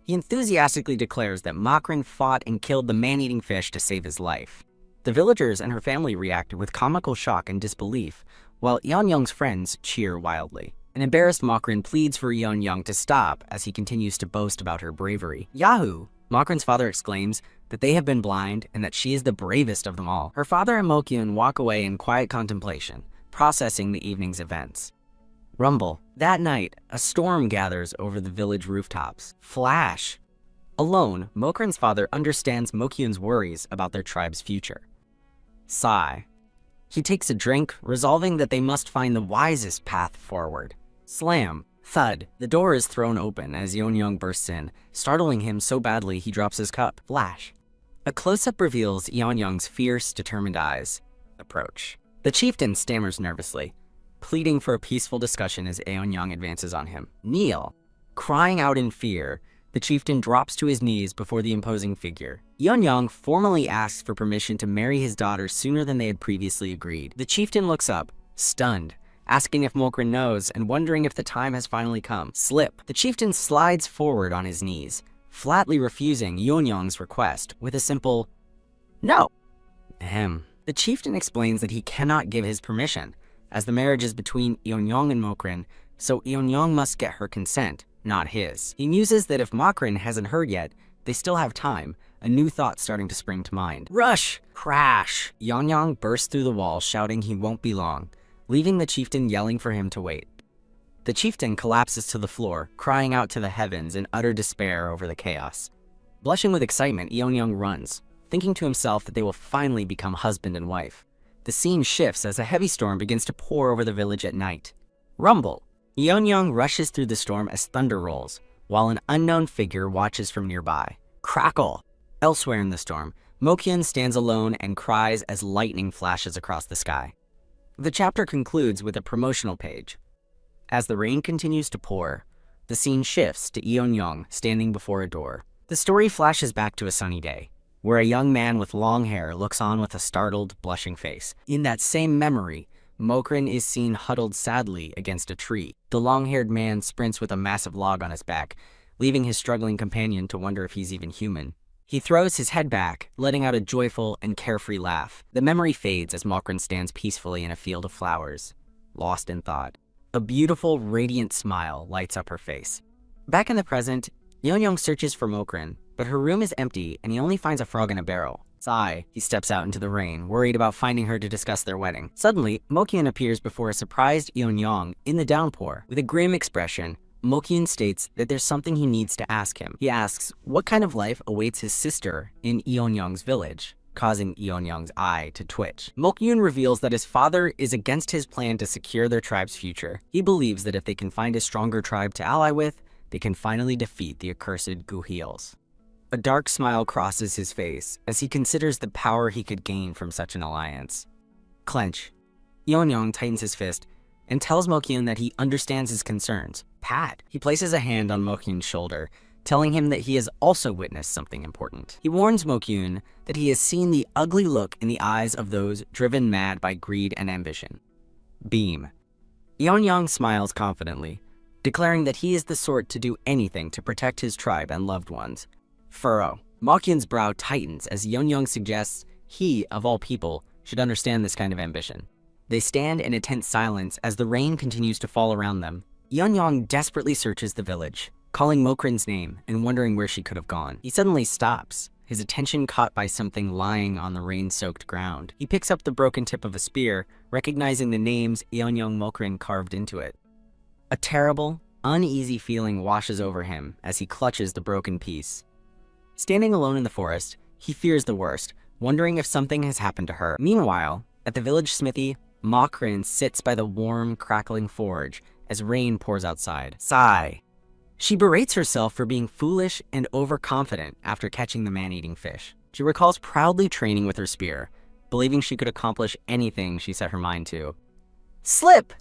He enthusiastically declares that Mokrin fought and killed the man-eating fish to save his life. The villagers and her family react with comical shock and disbelief, while Yeon-young's friends cheer wildly. An embarrassed Mokrin pleads for Yeon-young to stop as he continues to boast about her bravery. Yahoo! Mokrin's father exclaims that they have been blind and that she is the bravest of them all. Her father and Mokyun walk away in quiet contemplation, processing the evening's events. Rumble. That night, a storm gathers over the village rooftops. Flash. Alone, Mokrin's father understands Mokyun's worries about their tribe's future. Sigh. He takes a drink, resolving that they must find the wisest path forward. Slam. Thud. The door is thrown open as Yeon-young bursts in, startling him so badly he drops his cup. Flash. A close-up reveals Yeon-young's fierce, determined eyes. Approach. The chieftain stammers nervously, pleading for a peaceful discussion as Yeon-young advances on him. Kneel. Crying out in fear, the chieftain drops to his knees before the imposing figure. Yeon-young formally asks for permission to marry his daughter sooner than they had previously agreed. The chieftain looks up, stunned, asking if Mokrin knows and wondering if the time has finally come. Slip. The chieftain slides forward on his knees, flatly refusing Yeonyong's request with a simple, "No." Ahem. The chieftain explains that he cannot give his permission, as the marriage is between Yeonyong and Mokrin, so Yeonyong must get her consent, not his. He muses that if Mokrin hasn't heard yet, they still have time, a new thought starting to spring to mind. Rush! Crash! Yeonyong bursts through the wall, shouting he won't be long, leaving the chieftain yelling for him to wait. The chieftain collapses to the floor, crying out to the heavens in utter despair over the chaos. Blushing with excitement, Yeonyong runs, thinking to himself that they will finally become husband and wife. The scene shifts as a heavy storm begins to pour over the village at night. Rumble! Yeonyong rushes through the storm as thunder rolls, while an unknown figure watches from nearby. Crackle! Elsewhere in the storm, Mokyun stands alone and cries as lightning flashes across the sky. The chapter concludes with a promotional page. As the rain continues to pour, the scene shifts to Yeonyong standing before a door. The story flashes back to a sunny day, where a young man with long hair looks on with a startled, blushing face. In that same memory, Mokrin is seen huddled sadly against a tree. The long-haired man sprints with a massive log on his back, leaving his struggling companion to wonder if he's even human. He throws his head back, letting out a joyful and carefree laugh. The memory fades as Mokrin stands peacefully in a field of flowers, lost in thought. A beautiful, radiant smile lights up her face. Back in the present, Yeonyong searches for Mokrin, but her room is empty and he only finds a frog in a barrel. Sigh, he steps out into the rain, worried about finding her to discuss their wedding. Suddenly, Mokyun appears before a surprised Yeonyong in the downpour. With a grim expression, Mokyun states that there's something he needs to ask him. He asks what kind of life awaits his sister in Yeonyong's village, causing Yeonyong's eye to twitch. Mokyun reveals that his father is against his plan to secure their tribe's future. He believes that if they can find a stronger tribe to ally with, they can finally defeat the accursed Guheels. A dark smile crosses his face as he considers the power he could gain from such an alliance. Clench. Yeonyong tightens his fist and tells Mokyun that he understands his concerns. Pat. He places a hand on Mokyun's shoulder, telling him that he has also witnessed something important. He warns Mokyun that he has seen the ugly look in the eyes of those driven mad by greed and ambition. Beam. Yeonyong smiles confidently, declaring that he is the sort to do anything to protect his tribe and loved ones. Furrow. Mokyun's brow tightens as Yeonyong suggests he, of all people, should understand this kind of ambition. They stand in a tense silence as the rain continues to fall around them. Yeonyong desperately searches the village, calling Mokrin's name and wondering where she could have gone. He suddenly stops, his attention caught by something lying on the rain-soaked ground. He picks up the broken tip of a spear, recognizing the names Yeonyong Mokrin carved into it. A terrible, uneasy feeling washes over him as he clutches the broken piece. Standing alone in the forest, he fears the worst, wondering if something has happened to her. Meanwhile, at the village smithy, Mokrin sits by the warm, crackling forge as rain pours outside. Sigh. She berates herself for being foolish and overconfident after catching the man-eating fish. She recalls proudly training with her spear, believing she could accomplish anything she set her mind to. Slip!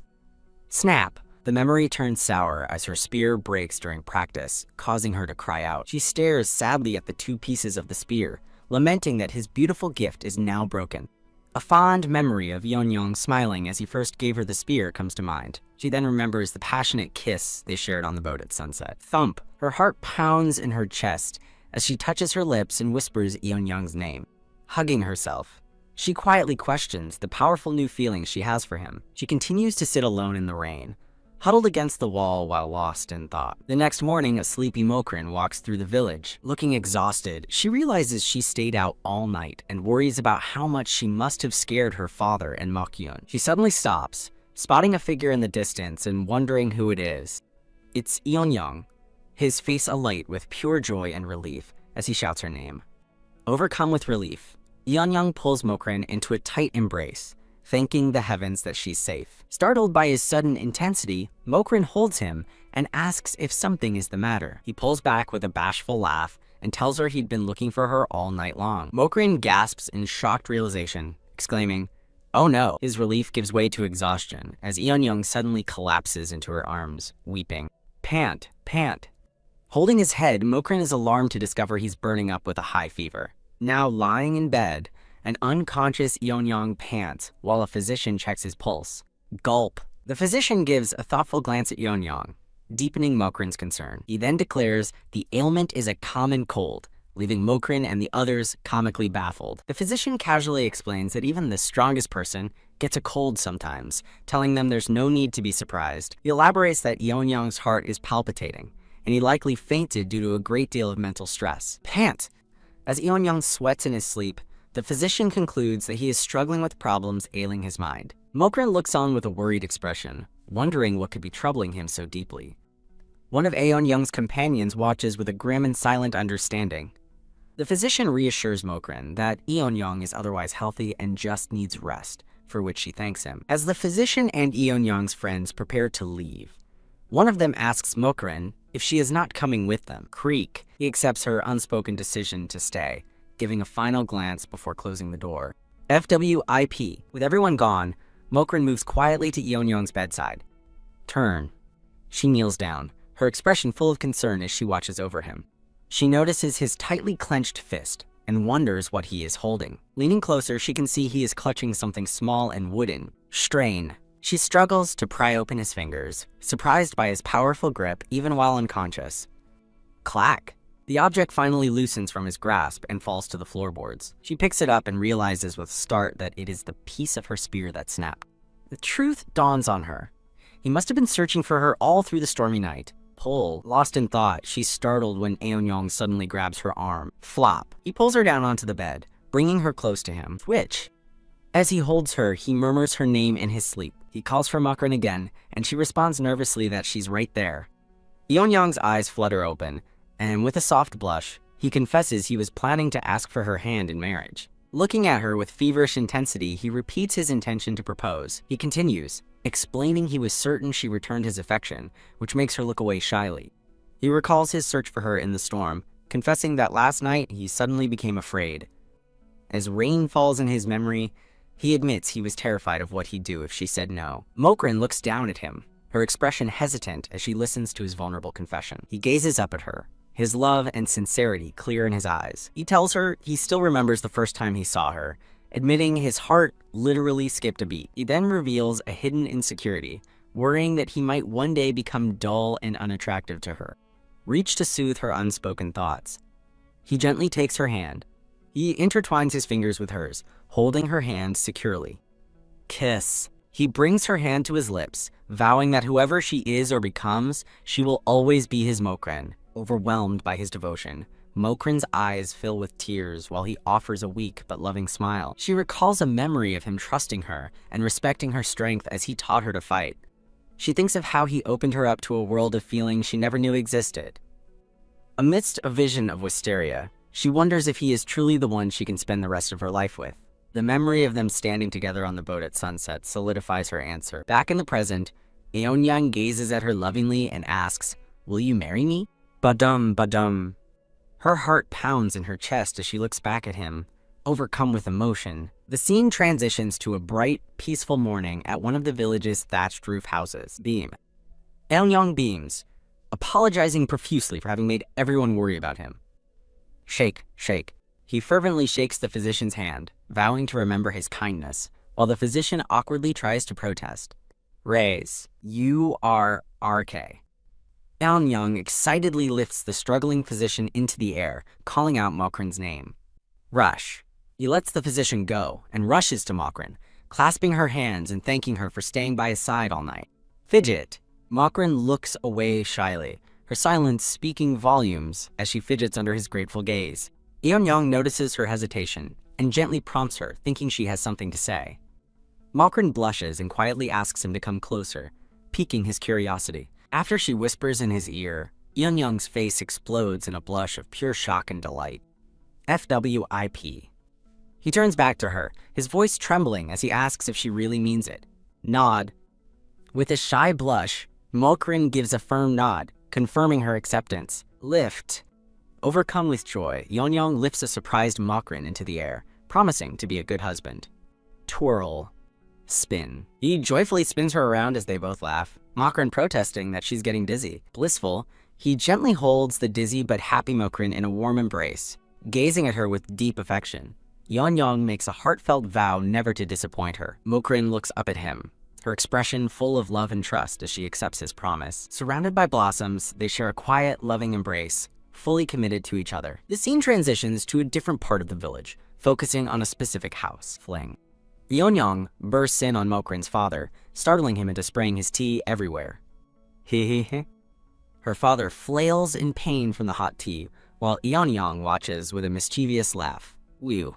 Snap! The memory turns sour as her spear breaks during practice, causing her to cry out. She stares sadly at the two pieces of the spear, lamenting that his beautiful gift is now broken. A fond memory of Yeonyong smiling as he first gave her the spear comes to mind. She then remembers the passionate kiss they shared on the boat at sunset. Thump! Her heart pounds in her chest as she touches her lips and whispers Yeonyong's name. Hugging herself, she quietly questions the powerful new feelings she has for him. She continues to sit alone in the rain, huddled against the wall while lost in thought. The next morning, a sleepy Mokrin walks through the village. Looking exhausted, she realizes she stayed out all night and worries about how much she must have scared her father and Mokyun. She suddenly stops, spotting a figure in the distance and wondering who it is. It's Yeonyong, his face alight with pure joy and relief as he shouts her name. Overcome with relief, Yeonyong pulls Mokrin into a tight embrace, thanking the heavens that she's safe. Startled by his sudden intensity, Mokrin holds him and asks if something is the matter. He pulls back with a bashful laugh and tells her he'd been looking for her all night long. Mokrin gasps in shocked realization, exclaiming, "Oh no!" His relief gives way to exhaustion as Yeonyong suddenly collapses into her arms, weeping. Pant, pant. Holding his head, Mokrin is alarmed to discover he's burning up with a high fever. Now lying in bed, an unconscious Yeonyong pants while a physician checks his pulse. Gulp. The physician gives a thoughtful glance at Yeon-yong, deepening Mokrin's concern. He then declares the ailment is a common cold, leaving Mokrin and the others comically baffled. The physician casually explains that even the strongest person gets a cold sometimes, telling them there's no need to be surprised. He elaborates that Yeon-yong's heart is palpitating, and he likely fainted due to a great deal of mental stress. Pant! As Yeon-yong sweats in his sleep, the physician concludes that he is struggling with problems ailing his mind. Mokrin looks on with a worried expression, wondering what could be troubling him so deeply. One of Yeon-yong's companions watches with a grim and silent understanding. The physician reassures Mokrin that Yeon-yong is otherwise healthy and just needs rest, for which she thanks him. As the physician and Yeon-yong's friends prepare to leave, one of them asks Mokrin if she is not coming with them. Creak. He accepts her unspoken decision to stay, giving a final glance before closing the door. FWIP. With everyone gone, Mokrin moves quietly to Yeon-yong's bedside. Turn. She kneels down, her expression full of concern as she watches over him. She notices his tightly clenched fist and wonders what he is holding. Leaning closer, she can see he is clutching something small and wooden. Strain. She struggles to pry open his fingers, surprised by his powerful grip even while unconscious. Clack. The object finally loosens from his grasp and falls to the floorboards. She picks it up and realizes with a start that it is the piece of her spear that snapped. The truth dawns on her. He must have been searching for her all through the stormy night. Pull. Lost in thought, she's startled when Yeon-yong suddenly grabs her arm. Flop. He pulls her down onto the bed, bringing her close to him. Twitch. As he holds her, he murmurs her name in his sleep. He calls for Mokrin again, and she responds nervously that she's right there. Yeon-yong's eyes flutter open, and with a soft blush, he confesses he was planning to ask for her hand in marriage. Looking at her with feverish intensity, he repeats his intention to propose. He continues, explaining he was certain she returned his affection, which makes her look away shyly. He recalls his search for her in the storm, confessing that last night he suddenly became afraid. As rain falls in his memory, he admits he was terrified of what he'd do if she said no. Mokrin looks down at him, her expression hesitant as she listens to his vulnerable confession. He gazes up at her, his love and sincerity clear in his eyes. He tells her he still remembers the first time he saw her, admitting his heart literally skipped a beat. He then reveals a hidden insecurity, worrying that he might one day become dull and unattractive to her. Reach to soothe her unspoken thoughts. He gently takes her hand. He intertwines his fingers with hers, holding her hand securely. Kiss. He brings her hand to his lips, vowing that whoever she is or becomes, she will always be his Mokrin. Overwhelmed by his devotion, Mokrin's eyes fill with tears while he offers a weak but loving smile. She recalls a memory of him trusting her and respecting her strength as he taught her to fight. She thinks of how he opened her up to a world of feelings she never knew existed. Amidst a vision of wisteria, she wonders if he is truly the one she can spend the rest of her life with. The memory of them standing together on the boat at sunset solidifies her answer. Back in the present, Yeon-yong gazes at her lovingly and asks, "Will you marry me?" Badum, badum. Her heart pounds in her chest as she looks back at him, overcome with emotion. The scene transitions to a bright, peaceful morning at one of the village's thatched roof houses. Beam. Yeon-yong beams, apologizing profusely for having made everyone worry about him. Shake, shake. He fervently shakes the physician's hand, vowing to remember his kindness, while the physician awkwardly tries to protest. Raise. You are RK. Yeon-yong excitedly lifts the struggling physician into the air, calling out Mokrin's name. Rush. He lets the physician go and rushes to Mokrin, clasping her hands and thanking her for staying by his side all night. Fidget. Mokrin looks away shyly, her silence speaking volumes as she fidgets under his grateful gaze. Yeon-yong notices her hesitation and gently prompts her, thinking she has something to say. Mokrin blushes and quietly asks him to come closer, piquing his curiosity. After she whispers in his ear, Yeon-yong's face explodes in a blush of pure shock and delight. FWIP. He turns back to her, his voice trembling as he asks if she really means it. Nod. With a shy blush, Mokrin gives a firm nod, confirming her acceptance. Lift. Overcome with joy, Yeon-yong lifts a surprised Mokrin into the air, promising to be a good husband. Twirl. Spin. He joyfully spins her around as they both laugh, Mokrin protesting that she's getting dizzy. Blissful, he gently holds the dizzy but happy Mokrin in a warm embrace, gazing at her with deep affection. Yeon-yong makes a heartfelt vow never to disappoint her. Mokrin looks up at him, her expression full of love and trust as she accepts his promise. Surrounded by blossoms, they share a quiet, loving embrace, fully committed to each other. The scene transitions to a different part of the village, focusing on a specific house. Fling. Yeonyong bursts in on Mokrin's father, startling him into spraying his tea everywhere. Hehehe. Her father flails in pain from the hot tea, while Yeonyong watches with a mischievous laugh. Whew.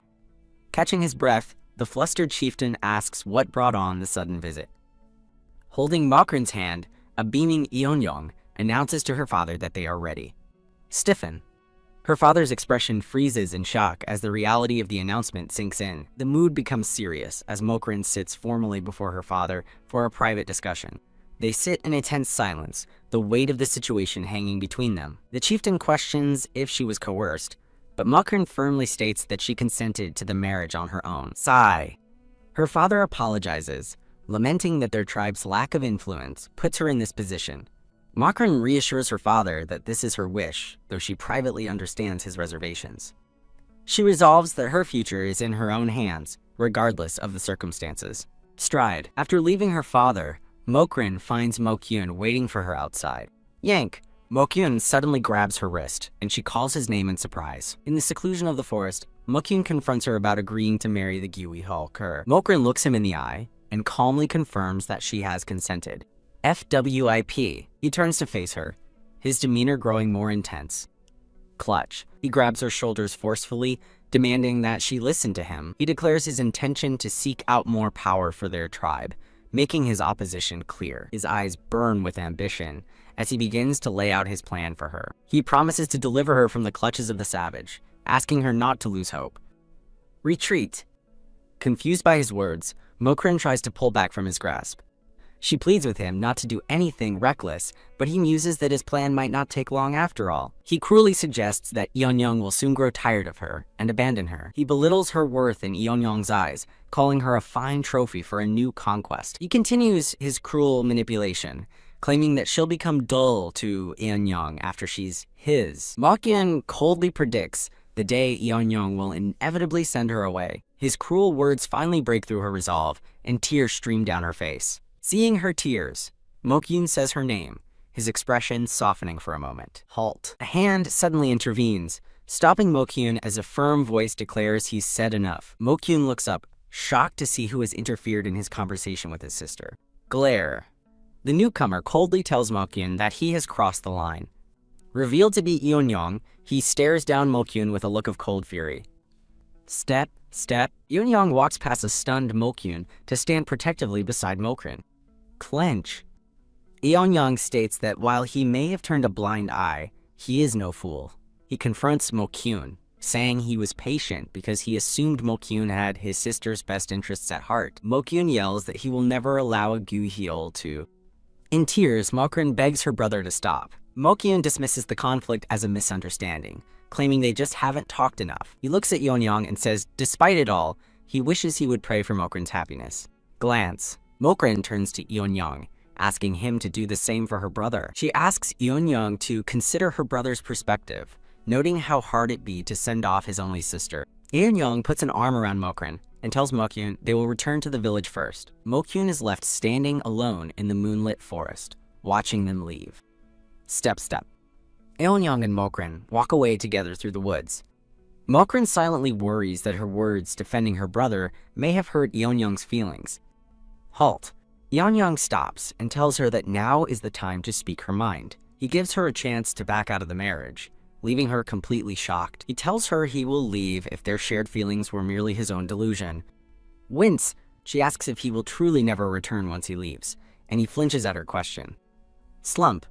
Catching his breath, the flustered chieftain asks what brought on the sudden visit. Holding Mokrin's hand, a beaming Yeonyong announces to her father that they are ready. Stiffen. Her father's expression freezes in shock as the reality of the announcement sinks in. The mood becomes serious as Mokrin sits formally before her father for a private discussion. They sit in a tense silence, the weight of the situation hanging between them. The chieftain questions if she was coerced, but Mokrin firmly states that she consented to the marriage on her own. Sigh. Her father apologizes, lamenting that their tribe's lack of influence puts her in this position. Mokrin reassures her father that this is her wish, though she privately understands his reservations. She resolves that her future is in her own hands, regardless of the circumstances. Stride. After leaving her father, Mokrin finds Mokyun waiting for her outside. Yank. Mokyun suddenly grabs her wrist, and she calls his name in surprise. In the seclusion of the forest, Mokyun confronts her about agreeing to marry the Gui Hall-Kur. Mokrin looks him in the eye and calmly confirms that she has consented. FWIP. He turns to face her, his demeanor growing more intense. Clutch. He grabs her shoulders forcefully, demanding that she listen to him. He declares his intention to seek out more power for their tribe, making his opposition clear. His eyes burn with ambition as he begins to lay out his plan for her. He promises to deliver her from the clutches of the savage, asking her not to lose hope. Retreat. Confused by his words, Mokrin tries to pull back from his grasp. She pleads with him not to do anything reckless, but he muses that his plan might not take long after all. He cruelly suggests that Yeonyong will soon grow tired of her and abandon her. He belittles her worth in Yeonyong's eyes, calling her a fine trophy for a new conquest. He continues his cruel manipulation, claiming that she'll become dull to Yeonyong after she's his. Mokyun coldly predicts the day Yeonyong will inevitably send her away. His cruel words finally break through her resolve, and tears stream down her face. Seeing her tears, Mokyun says her name, his expression softening for a moment. Halt. A hand suddenly intervenes, stopping Mokyun as a firm voice declares he's said enough. Mokyun looks up, shocked to see who has interfered in his conversation with his sister. Glare. The newcomer coldly tells Mokyun that he has crossed the line. Revealed to be Yeonyong, he stares down Mokyun with a look of cold fury. Step, step. Yeonyong walks past a stunned Mokyun to stand protectively beside Mokrin. Clench. Yeonyong states that while he may have turned a blind eye, he is no fool. He confronts Mokyun, saying he was patient because he assumed Mokyun had his sister's best interests at heart. Mokyun yells that he will never allow a Gyuhyul to. In tears, Mokrin begs her brother to stop. Mokyun dismisses the conflict as a misunderstanding, claiming they just haven't talked enough. He looks at Yeonyong and says, despite it all, he wishes he would pray for Mokrin's happiness. Glance. Mokrin turns to Yeonyong, asking him to do the same for her brother. She asks Yeonyong to consider her brother's perspective, noting how hard it'd be to send off his only sister. Yeonyong puts an arm around Mokrin and tells Mokyun they will return to the village first. Mokyun is left standing alone in the moonlit forest, watching them leave. Step, step. Yeonyong and Mokrin walk away together through the woods. Mokrin silently worries that her words defending her brother may have hurt Yeonyong's feelings. Halt. Yeonyong stops and tells her that now is the time to speak her mind. He gives her a chance to back out of the marriage, leaving her completely shocked. He tells her he will leave if their shared feelings were merely his own delusion. Wince, she asks if he will truly never return once he leaves, and he flinches at her question. Slump.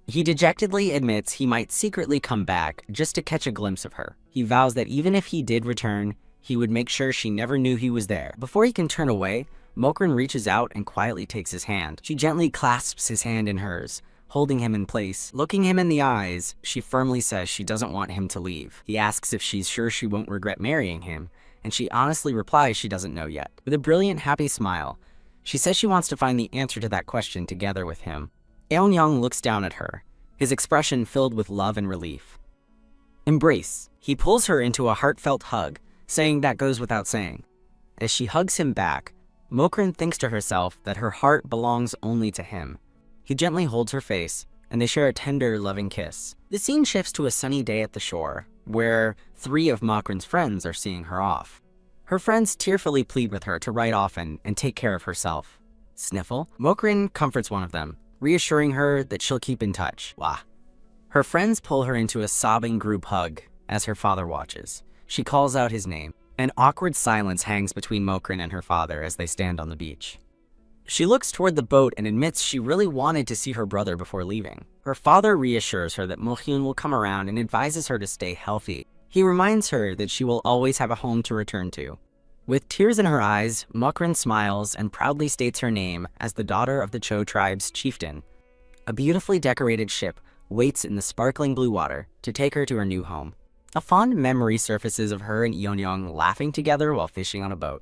He dejectedly admits he might secretly come back just to catch a glimpse of her. He vows that even if he did return, he would make sure she never knew he was there. Before he can turn away, Mokrin reaches out and quietly takes his hand. She gently clasps his hand in hers, holding him in place. Looking him in the eyes, she firmly says she doesn't want him to leave. He asks if she's sure she won't regret marrying him, and she honestly replies she doesn't know yet. With a brilliant, happy smile, she says she wants to find the answer to that question together with him. Yeonyong looks down at her, his expression filled with love and relief. Embrace. He pulls her into a heartfelt hug, saying that goes without saying. As she hugs him back, Mokrin thinks to herself that her heart belongs only to him. He gently holds her face, and they share a tender, loving kiss. The scene shifts to a sunny day at the shore, where 3 of Mokrin's friends are seeing her off. Her friends tearfully plead with her to write often and take care of herself. Sniffle. Mokrin comforts one of them, reassuring her that she'll keep in touch. Wah. Her friends pull her into a sobbing group hug as her father watches. She calls out his name. An awkward silence hangs between Mokrin and her father as they stand on the beach. She looks toward the boat and admits she really wanted to see her brother before leaving. Her father reassures her that Mohyun will come around and advises her to stay healthy. He reminds her that she will always have a home to return to. With tears in her eyes, Mokrin smiles and proudly states her name as the daughter of the Cho tribe's chieftain. A beautifully decorated ship waits in the sparkling blue water to take her to her new home. A fond memory surfaces of her and Yeonyoung laughing together while fishing on a boat.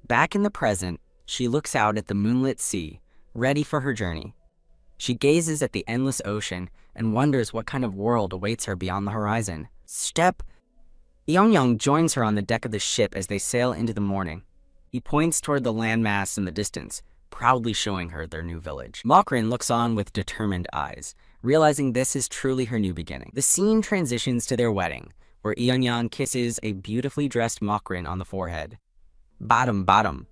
Back in the present, she looks out at the moonlit sea, ready for her journey. She gazes at the endless ocean and wonders what kind of world awaits her beyond the horizon. Step! Yeonyoung joins her on the deck of the ship as they sail into the morning. He points toward the landmass in the distance, proudly showing her their new village. Mokrin looks on with determined eyes, realizing this is truly her new beginning. The scene transitions to their wedding, where Yeonyoung kisses a beautifully dressed Mokrin on the forehead. Bottom.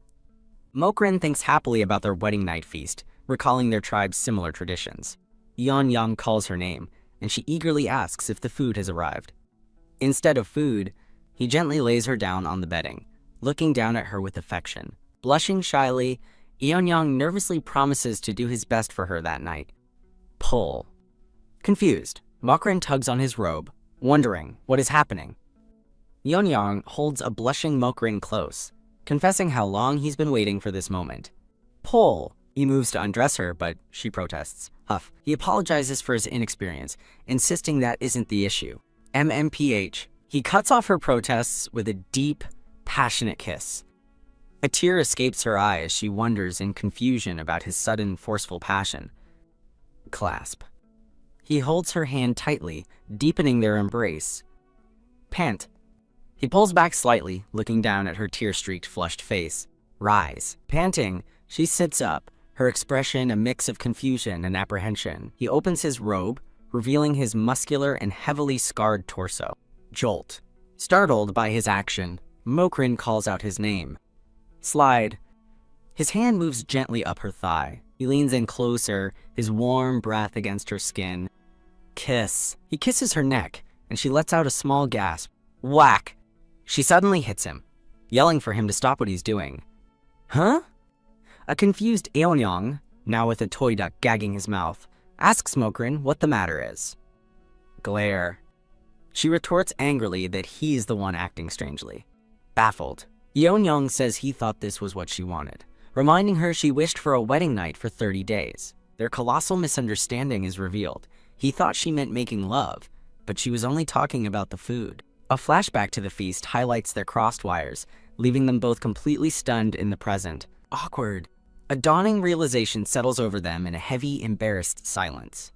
Mokrin thinks happily about their wedding night feast, recalling their tribe's similar traditions. Yeonyoung calls her name, and she eagerly asks if the food has arrived. Instead of food, he gently lays her down on the bedding, looking down at her with affection. Blushing shyly, Yeonyoung nervously promises to do his best for her that night. Pull. Confused, Mokrin tugs on his robe, wondering what is happening. Yeonyoung holds a blushing Mokrin close, confessing how long he's been waiting for this moment. Pull. He moves to undress her, but she protests. Huff. He apologizes for his inexperience, insisting that isn't the issue. MMPH. He cuts off her protests with a deep, passionate kiss. A tear escapes her eye as she wonders in confusion about his sudden, forceful passion. Clasp. He holds her hand tightly, deepening their embrace. Pant. He pulls back slightly, looking down at her tear-streaked, flushed face. Rise. Panting, she sits up, her expression a mix of confusion and apprehension. He opens his robe, revealing his muscular and heavily scarred torso. Jolt. Startled by his action, Mokrin calls out his name. Slide. His hand moves gently up her thigh. He leans in closer, his warm breath against her skin. Kiss. He kisses her neck, and she lets out a small gasp. Whack. She suddenly hits him, yelling for him to stop what he's doing. Huh? A confused Yeonyoung, now with a toy duck gagging his mouth, asks Mokrin what the matter is. Glare. She retorts angrily that he's the one acting strangely. Baffled, Yeonyoung says he thought this was what she wanted, reminding her she wished for a wedding night for 30 days. Their colossal misunderstanding is revealed. He thought she meant making love, but she was only talking about the food. A flashback to the feast highlights their crossed wires, leaving them both completely stunned in the present. Awkward. A dawning realization settles over them in a heavy, embarrassed silence.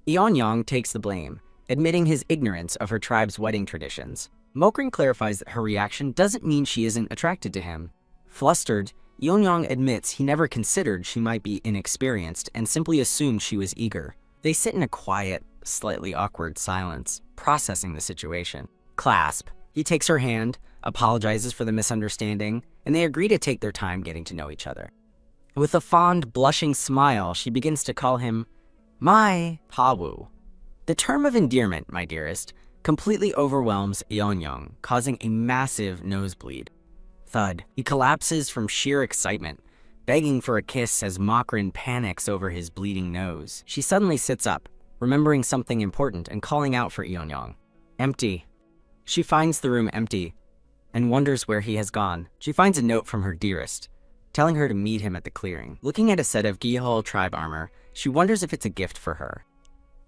Yeonyoung takes the blame, admitting his ignorance of her tribe's wedding traditions. Mokrin clarifies that her reaction doesn't mean she isn't attracted to him. Flustered, Yeonyoung admits he never considered she might be inexperienced and simply assumed she was eager. They sit in a quiet, slightly awkward silence, processing the situation. Clasp. He takes her hand, apologizes for the misunderstanding, and they agree to take their time getting to know each other. With a fond, blushing smile, she begins to call him my Pawu. The term of endearment, my dearest, completely overwhelms Yeonyoung, causing a massive nosebleed. Thud. He collapses from sheer excitement, begging for a kiss as Mokrin panics over his bleeding nose. She suddenly sits up, remembering something important and calling out for Yeonyoung. Empty. She finds the room empty and wonders where he has gone. She finds a note from her dearest, telling her to meet him at the clearing. Looking at a set of Gihol tribe armor, she wonders if it's a gift for her.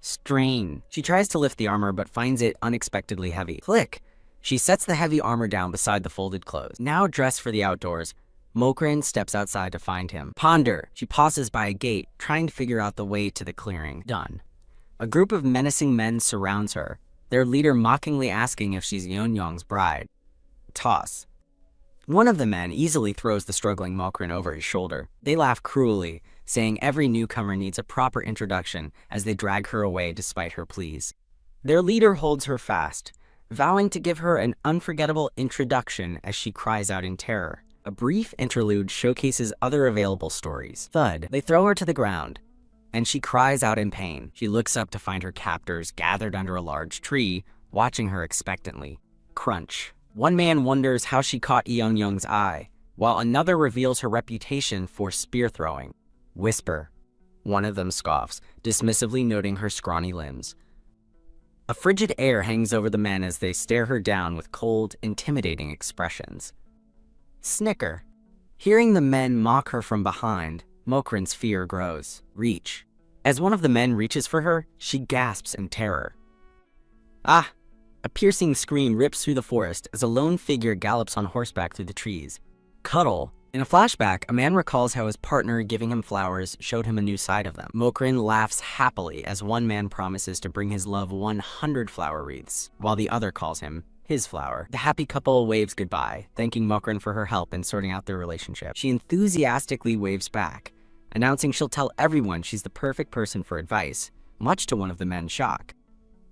Strain. She tries to lift the armor but finds it unexpectedly heavy. Click. She sets the heavy armor down beside the folded clothes. Now dressed for the outdoors, Mokrin steps outside to find him. Ponder. She pauses by a gate, trying to figure out the way to the clearing. Done. A group of menacing men surrounds her, their leader mockingly asking if she's Yeonyoung's bride. Toss. One of the men easily throws the struggling Mokrin over his shoulder. They laugh cruelly, saying every newcomer needs a proper introduction as they drag her away despite her pleas. Their leader holds her fast, vowing to give her an unforgettable introduction as she cries out in terror. A brief interlude showcases other available stories. Thud, they throw her to the ground, and she cries out in pain. She looks up to find her captors gathered under a large tree, watching her expectantly. Crunch. One man wonders how she caught Yeon-young's eye, while another reveals her reputation for spear throwing. Whisper. One of them scoffs, dismissively noting her scrawny limbs. A frigid air hangs over the men as they stare her down with cold, intimidating expressions. Snicker. Hearing the men mock her from behind, Mokrin's fear grows. Reach. As one of the men reaches for her, she gasps in terror. Ah! A piercing scream rips through the forest as a lone figure gallops on horseback through the trees. Cuddle. In a flashback, a man recalls how his partner giving him flowers showed him a new side of them. Mokrin laughs happily as one man promises to bring his love 100 flower wreaths, while the other calls him his flower. The happy couple waves goodbye, thanking Mokrin for her help in sorting out their relationship. She enthusiastically waves back, announcing she'll tell everyone she's the perfect person for advice, much to one of the men's shock.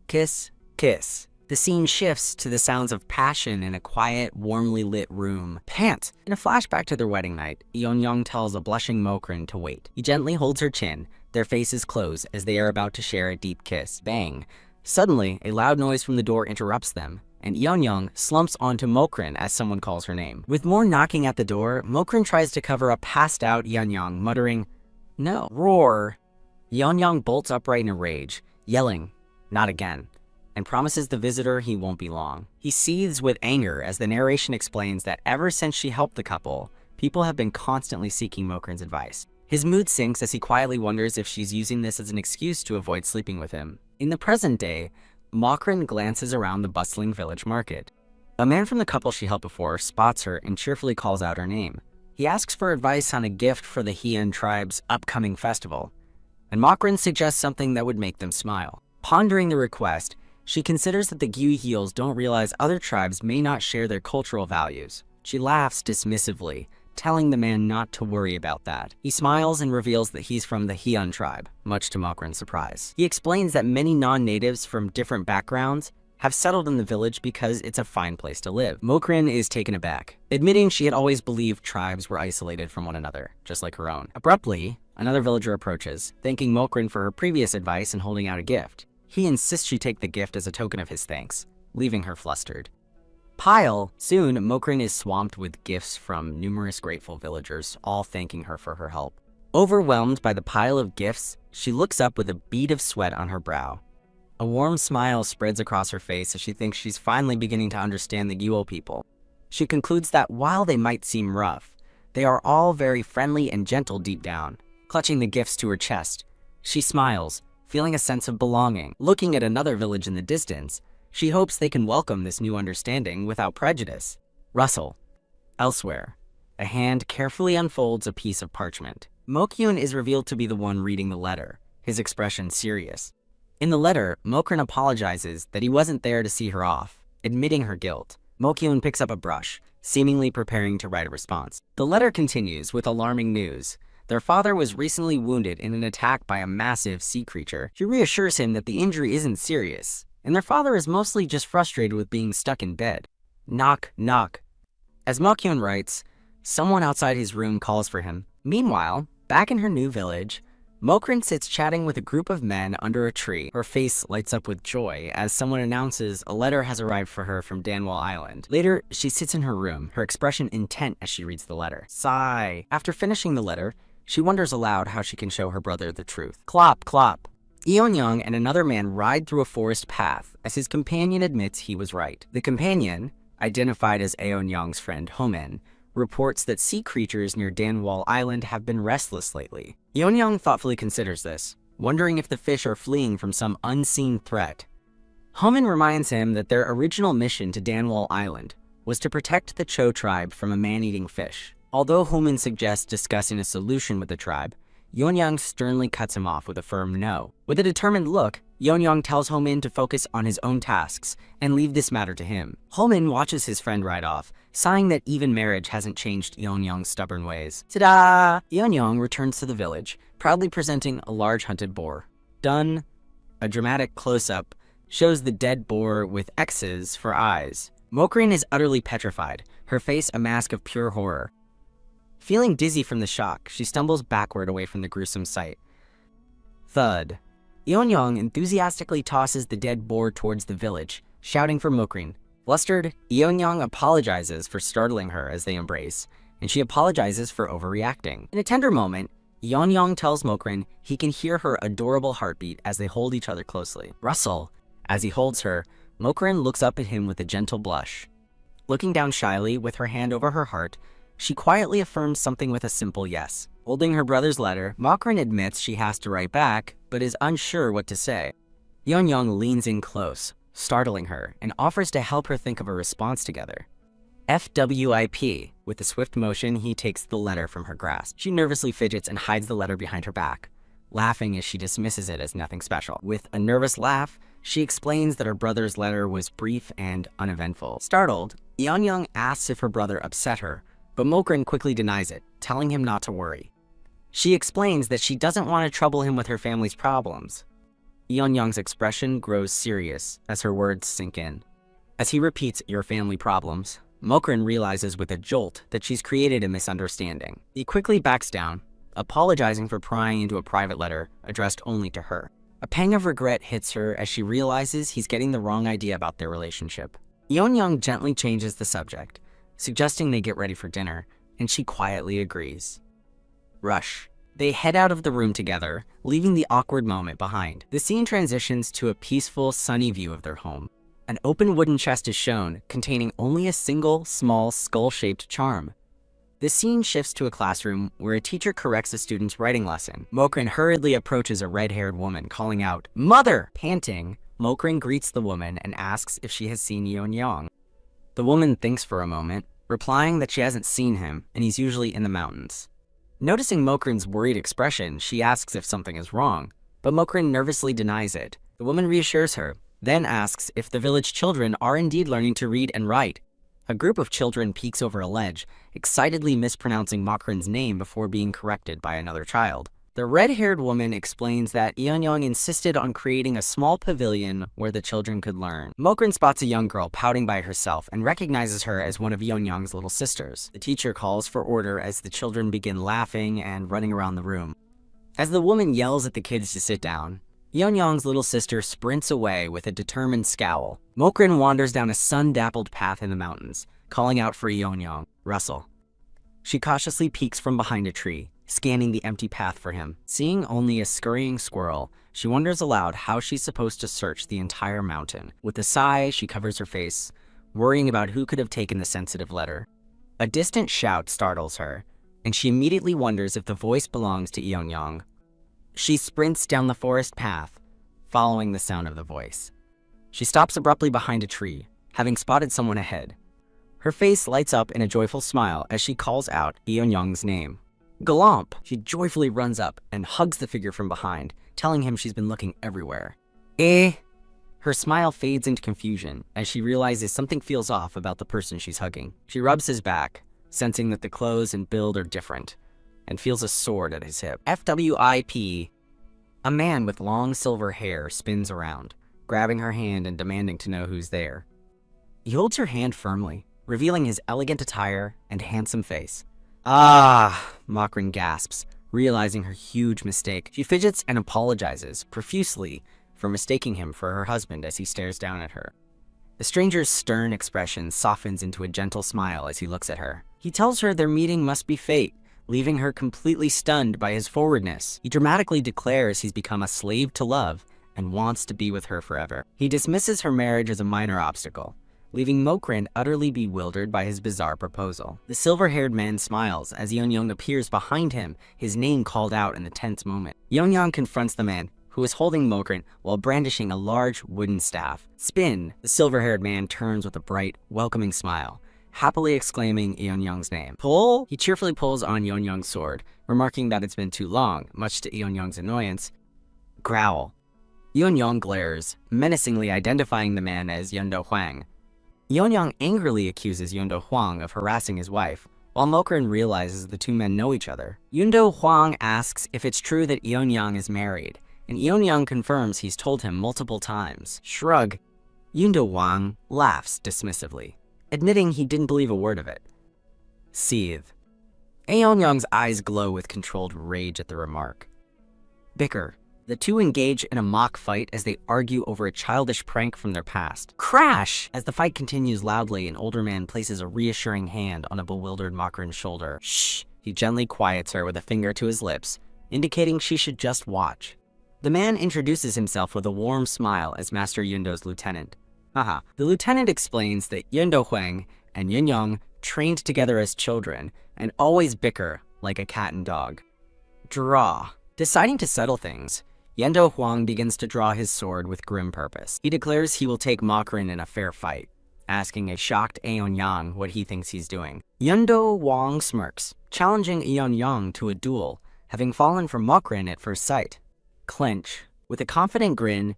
Kiss, kiss. The scene shifts to the sounds of passion in a quiet, warmly lit room. Pant! In a flashback to their wedding night, Yeon-young tells a blushing Mokrin to wait. He gently holds her chin, their faces close as they are about to share a deep kiss. Bang! Suddenly, a loud noise from the door interrupts them, and Yeon-young slumps onto Mokrin as someone calls her name. With more knocking at the door, Mokrin tries to cover a passed-out Yeon-young, muttering, "No." Roar! Yeon-young bolts upright in a rage, yelling, "Not again," and promises the visitor he won't be long. He seethes with anger as the narration explains that ever since she helped the couple, people have been constantly seeking Mokrin's advice. His mood sinks as he quietly wonders if she's using this as an excuse to avoid sleeping with him. In the present day, Mokrin glances around the bustling village market. A man from the couple she helped before spots her and cheerfully calls out her name. He asks for advice on a gift for the Heian tribe's upcoming festival, and Mokrin suggests something that would make them smile. Pondering the request, she considers that the Gyuheels don't realize other tribes may not share their cultural values. She laughs dismissively, telling the man not to worry about that. He smiles and reveals that he's from the Heian tribe, much to Mokrin's surprise. He explains that many non-natives from different backgrounds have settled in the village because it's a fine place to live. Mokrin is taken aback, admitting she had always believed tribes were isolated from one another, just like her own. Abruptly, another villager approaches, thanking Mokrin for her previous advice and holding out a gift. He insists she take the gift as a token of his thanks, leaving her flustered. Pile! Soon, Mokrin is swamped with gifts from numerous grateful villagers, all thanking her for her help. Overwhelmed by the pile of gifts, she looks up with a bead of sweat on her brow. A warm smile spreads across her face as she thinks she's finally beginning to understand the Guo people. She concludes that while they might seem rough, they are all very friendly and gentle deep down. Clutching the gifts to her chest, she smiles, feeling a sense of belonging. Looking at another village in the distance, she hopes they can welcome this new understanding without prejudice. Rustle. Elsewhere, a hand carefully unfolds a piece of parchment. Mokyun is revealed to be the one reading the letter, his expression serious. In the letter, Mokrin apologizes that he wasn't there to see her off, admitting her guilt. Mokyun picks up a brush, seemingly preparing to write a response. The letter continues with alarming news. Their father was recently wounded in an attack by a massive sea creature. She reassures him that the injury isn't serious, and their father is mostly just frustrated with being stuck in bed. Knock, knock. As Mokyun writes, someone outside his room calls for him. Meanwhile, back in her new village, Mokrin sits chatting with a group of men under a tree. Her face lights up with joy as someone announces a letter has arrived for her from Danwall Island. Later, she sits in her room, her expression intent as she reads the letter. Sigh. After finishing the letter, she wonders aloud how she can show her brother the truth. Clop, clop. Yeon-young and another man ride through a forest path as his companion admits he was right. The companion, identified as Yeon-young's friend Homeland, reports that sea creatures near Danwall Island have been restless lately. Yeon-young thoughtfully considers this, wondering if the fish are fleeing from some unseen threat. Homeland reminds him that their original mission to Danwall Island was to protect the Cho tribe from a man-eating fish. Although Homeland suggests discussing a solution with the tribe, Yeon-young sternly cuts him off with a firm no. With a determined look, Yeon-young tells Homeland to focus on his own tasks and leave this matter to him. Homeland watches his friend ride off, sighing that even marriage hasn't changed Yeon-young's stubborn ways. Ta-da! Yeon-young returns to the village, proudly presenting a large hunted boar. Done. A dramatic close-up shows the dead boar with X's for eyes. Mokrin is utterly petrified, her face a mask of pure horror. Feeling dizzy from the shock, she stumbles backward away from the gruesome sight. Thud. Yeon-young enthusiastically tosses the dead boar towards the village, shouting for Mokrin. Flustered, Yeon-young apologizes for startling her as they embrace, and she apologizes for overreacting. In a tender moment, Yeon-young tells Mokrin he can hear her adorable heartbeat as they hold each other closely. Rustle. As he holds her, Mokrin looks up at him with a gentle blush. Looking down shyly with her hand over her heart, she quietly affirms something with a simple yes. Holding her brother's letter, Mokrin admits she has to write back, but is unsure what to say. Yeon-young leans in close, startling her, and offers to help her think of a response together. FWIP. With a swift motion, he takes the letter from her grasp. She nervously fidgets and hides the letter behind her back, laughing as she dismisses it as nothing special. With a nervous laugh, she explains that her brother's letter was brief and uneventful. Startled, Yeon-young asks if her brother upset her, but Mokrin quickly denies it, telling him not to worry. She explains that she doesn't want to trouble him with her family's problems. Yeon-young's expression grows serious as her words sink in. As he repeats, "your family problems," Mokrin realizes with a jolt that she's created a misunderstanding. He quickly backs down, apologizing for prying into a private letter addressed only to her. A pang of regret hits her as she realizes he's getting the wrong idea about their relationship. Yeon-young gently changes the subject, suggesting they get ready for dinner, and she quietly agrees. Rush. They head out of the room together, leaving the awkward moment behind. The scene transitions to a peaceful, sunny view of their home. An open wooden chest is shown, containing only a single, small, skull-shaped charm. The scene shifts to a classroom where a teacher corrects a student's writing lesson. Mokrin hurriedly approaches a red-haired woman, calling out, "Mother!" Panting, Mokrin greets the woman and asks if she has seen Yeon-young. The woman thinks for a moment, replying that she hasn't seen him and he's usually in the mountains. Noticing Mokrin's worried expression, she asks if something is wrong, but Mokrin nervously denies it. The woman reassures her, then asks if the village children are indeed learning to read and write. A group of children peeks over a ledge, excitedly mispronouncing Mokrin's name before being corrected by another child. The red-haired woman explains that Yeon-young insisted on creating a small pavilion where the children could learn. Mokrin spots a young girl pouting by herself and recognizes her as one of Yeon-young's little sisters. The teacher calls for order as the children begin laughing and running around the room. As the woman yells at the kids to sit down, Yeon-young's little sister sprints away with a determined scowl. Mokrin wanders down a sun-dappled path in the mountains, calling out for Yeon-young. Rustle. She cautiously peeks from behind a tree, scanning the empty path for him. Seeing only a scurrying squirrel, she wonders aloud how she's supposed to search the entire mountain. With a sigh, she covers her face, worrying about who could have taken the sensitive letter. A distant shout startles her, and she immediately wonders if the voice belongs to Yeon-young. She sprints down the forest path, following the sound of the voice. She stops abruptly behind a tree, having spotted someone ahead. Her face lights up in a joyful smile as she calls out Yeon-young's name. Galump! She joyfully runs up and hugs the figure from behind, telling him she's been looking everywhere. Eh? Her smile fades into confusion as she realizes something feels off about the person she's hugging. She rubs his back, sensing that the clothes and build are different, and feels a sword at his hip. FWIP. A man with long silver hair spins around, grabbing her hand and demanding to know who's there. He holds her hand firmly, revealing his elegant attire and handsome face. Ah, Mokrin gasps, realizing her huge mistake. She fidgets and apologizes profusely for mistaking him for her husband as he stares down at her. The stranger's stern expression softens into a gentle smile as he looks at her. He tells her their meeting must be fate, leaving her completely stunned by his forwardness. He dramatically declares he's become a slave to love and wants to be with her forever. He dismisses her marriage as a minor obstacle, leaving Mokrin utterly bewildered by his bizarre proposal. The silver-haired man smiles as Yeon-young appears behind him, his name called out in the tense moment. Yeon-young confronts the man, who is holding Mokrin while brandishing a large wooden staff. Spin! The silver-haired man turns with a bright, welcoming smile, happily exclaiming Yeon-young's name. Pull! He cheerfully pulls on Yeon-young's sword, remarking that it's been too long, much to Yeon-young's annoyance. Growl. Yeon-young glares, menacingly identifying the man as Yeon-do Hwang. Yeonyang angrily accuses Yundo Huang of harassing his wife, while Mokrin realizes the two men know each other. Yundo Huang asks if it's true that Yeonyang is married, and Yeonyang confirms he's told him multiple times. Shrug. Yundo Huang laughs dismissively, admitting he didn't believe a word of it. Seethe. Yeonyang's eyes glow with controlled rage at the remark. Bicker. The two engage in a mock fight as they argue over a childish prank from their past. Crash! As the fight continues loudly, an older man places a reassuring hand on a bewildered Mokrin's shoulder. Shh! He gently quiets her with a finger to his lips, indicating she should just watch. The man introduces himself with a warm smile as Master Yundo's lieutenant. The lieutenant explains that Yundo Huang and Yeonyang trained together as children and always bicker like a cat and dog. Draw. Deciding to settle things, Yundo Huang begins to draw his sword with grim purpose. He declares he will take Mokrin in a fair fight, asking a shocked Yeonyang what he thinks he's doing. Yundo Huang smirks, challenging Yeonyang to a duel, having fallen for Mokrin at first sight. Clinch. With a confident grin,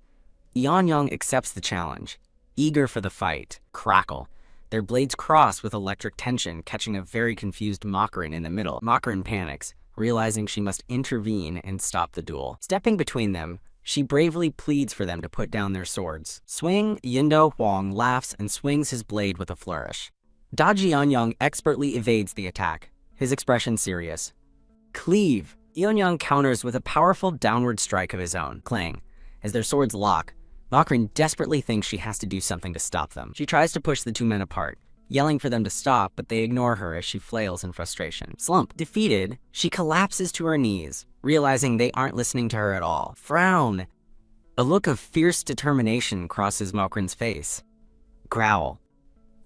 Yeonyang accepts the challenge, eager for the fight. Crackle. Their blades cross with electric tension, catching a very confused Mokrin in the middle. Mokrin panics, realizing she must intervene and stop the duel. Stepping between them, she bravely pleads for them to put down their swords. Swing, Yundo Huang laughs and swings his blade with a flourish. Dodgy Yeonyang expertly evades the attack, his expression serious. Cleave. Yeonyang counters with a powerful downward strike of his own. Clang. As their swords lock, Mokrin desperately thinks she has to do something to stop them. She tries to push the two men apart, yelling for them to stop, but they ignore her as she flails in frustration. Slump. Defeated, she collapses to her knees, realizing they aren't listening to her at all. Frown. A look of fierce determination crosses Mokrin's face. Growl.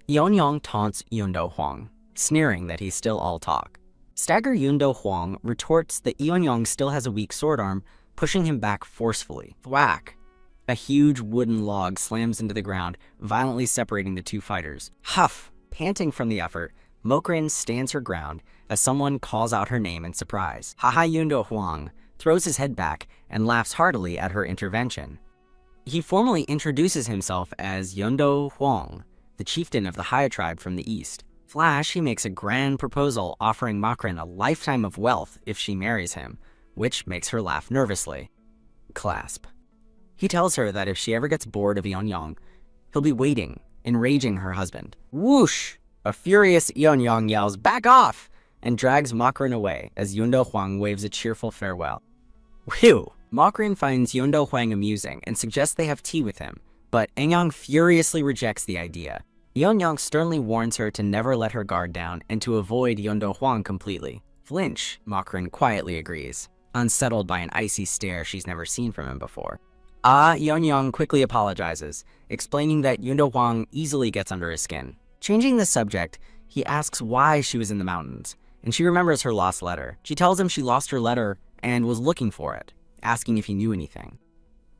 Yeonyang taunts Yundo Huang, sneering that he's still all talk. Stagger Yundo Huang retorts that Yeonyang still has a weak sword arm, pushing him back forcefully. Thwack. A huge wooden log slams into the ground, violently separating the two fighters. Huff! Panting from the effort, Mokrin stands her ground as someone calls out her name in surprise. Haha. Yundo Huang throws his head back and laughs heartily at her intervention. He formally introduces himself as Yundo Huang, the chieftain of the Haya tribe from the east. Flash, he makes a grand proposal offering Mokrin a lifetime of wealth if she marries him, which makes her laugh nervously. Clasp. He tells her that if she ever gets bored of Yeonyang, he'll be waiting, enraging her husband. Whoosh! A furious Yeonyang yells, "Back off!" and drags Mokrin away as Yundo Huang waves a cheerful farewell. Whew! Mokrin finds Yundo Huang amusing and suggests they have tea with him, but Yeonyang furiously rejects the idea. Yeonyang sternly warns her to never let her guard down and to avoid Yundo Huang completely. Flinch, Mokrin quietly agrees, unsettled by an icy stare she's never seen from him before. Yeonyang quickly apologizes, explaining that Yundo Huang easily gets under his skin. Changing the subject, he asks why she was in the mountains, and she remembers her lost letter. She tells him she lost her letter and was looking for it, asking if he knew anything.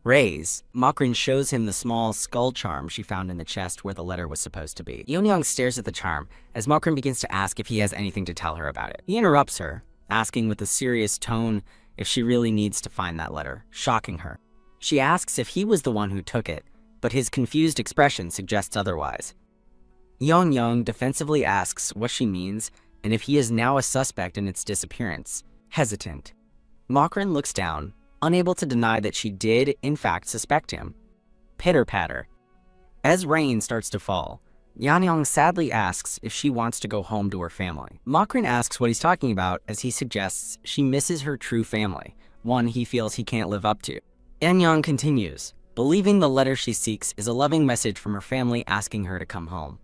Raise, Mokrin shows him the small skull charm she found in the chest where the letter was supposed to be. Yeonyang stares at the charm as Mokrin begins to ask if he has anything to tell her about it. He interrupts her, asking with a serious tone if she really needs to find that letter, shocking her. She asks if he was the one who took it, but his confused expression suggests otherwise. Yeonyang defensively asks what she means and if he is now a suspect in its disappearance. Hesitant. Mokrin looks down, unable to deny that she did, in fact, suspect him. Pitter-patter. As rain starts to fall, Yeonyang sadly asks if she wants to go home to her family. Mokrin asks what he's talking about as he suggests she misses her true family, one he feels he can't live up to. Yeonyang continues, believing the letter she seeks is a loving message from her family asking her to come home.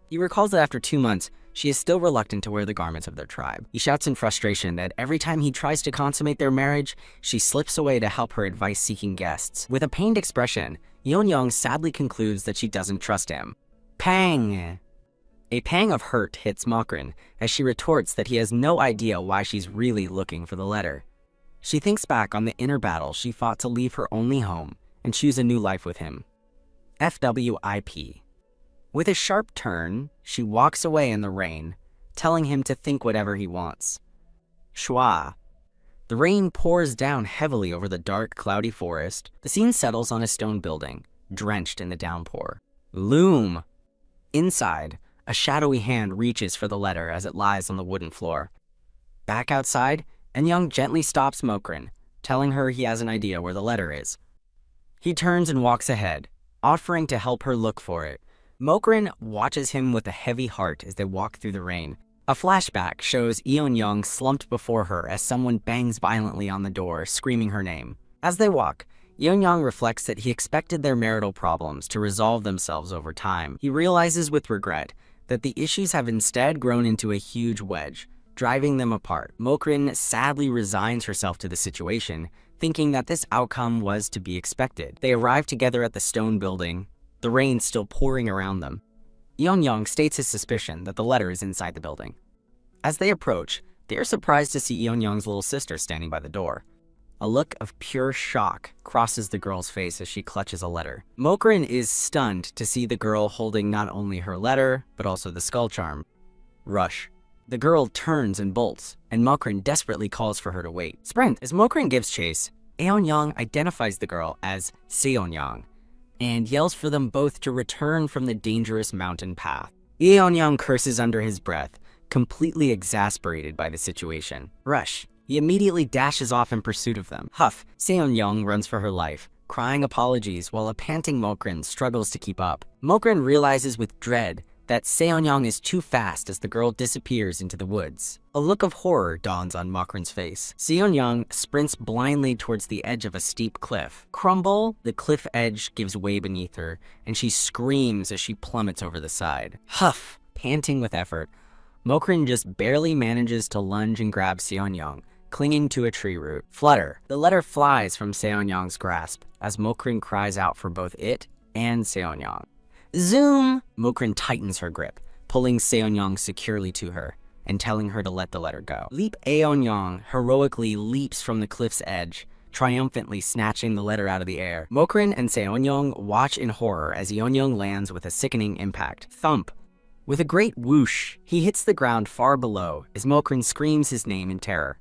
He recalls that after 2 months, she is still reluctant to wear the garments of their tribe. He shouts in frustration that every time he tries to consummate their marriage, she slips away to help her advice-seeking guests. With a pained expression, Yeonyang sadly concludes that she doesn't trust him. Pang! A pang of hurt hits Mokrin as she retorts that he has no idea why she's really looking for the letter. She thinks back on the inner battle she fought to leave her only home and choose a new life with him. FWIP. With a sharp turn, she walks away in the rain, telling him to think whatever he wants. Schwa. The rain pours down heavily over the dark, cloudy forest. The scene settles on a stone building, drenched in the downpour. Loom. Inside, a shadowy hand reaches for the letter as it lies on the wooden floor. Back outside, Eun-young gently stops Mokrin, telling her he has an idea where the letter is. He turns and walks ahead, offering to help her look for it. Mokrin watches him with a heavy heart as they walk through the rain. A flashback shows Eun-young slumped before her as someone bangs violently on the door, screaming her name. As they walk, Eun-young reflects that he expected their marital problems to resolve themselves over time. He realizes with regret that the issues have instead grown into a huge wedge, driving them apart. Mokrin sadly resigns herself to the situation, thinking that this outcome was to be expected. They arrive together at the stone building, the rain still pouring around them. Eun-young states his suspicion that the letter is inside the building. As they approach, they are surprised to see Eun-young's little sister standing by the door. A look of pure shock crosses the girl's face as she clutches a letter. Mokrin is stunned to see the girl holding not only her letter, but also the skull charm. Rush. The girl turns and bolts, and Mokrin desperately calls for her to wait. Sprint! As Mokrin gives chase, Eun-young identifies the girl as Seon-young and yells for them both to return from the dangerous mountain path. Eun-young curses under his breath, completely exasperated by the situation. Rush! He immediately dashes off in pursuit of them. Huff! Seon-young runs for her life, crying apologies while a panting Mokrin struggles to keep up. Mokrin realizes with dread that Seon-young is too fast as the girl disappears into the woods. A look of horror dawns on Mokrin's face. Seon-young sprints blindly towards the edge of a steep cliff. Crumble, the cliff edge gives way beneath her, and she screams as she plummets over the side. Huff! Panting with effort, Mokrin just barely manages to lunge and grab Seon-young, clinging to a tree root. Flutter! The letter flies from Seon-young's grasp as Mokrin cries out for both it and Seon-young. Zoom! Mokrin tightens her grip, pulling Seon-young securely to her and telling her to let the letter go. Leap! Eun-young heroically leaps from the cliff's edge, triumphantly snatching the letter out of the air. Mokrin and Seon-young watch in horror as Eun-young lands with a sickening impact. Thump! With a great whoosh, he hits the ground far below as Mokrin screams his name in terror.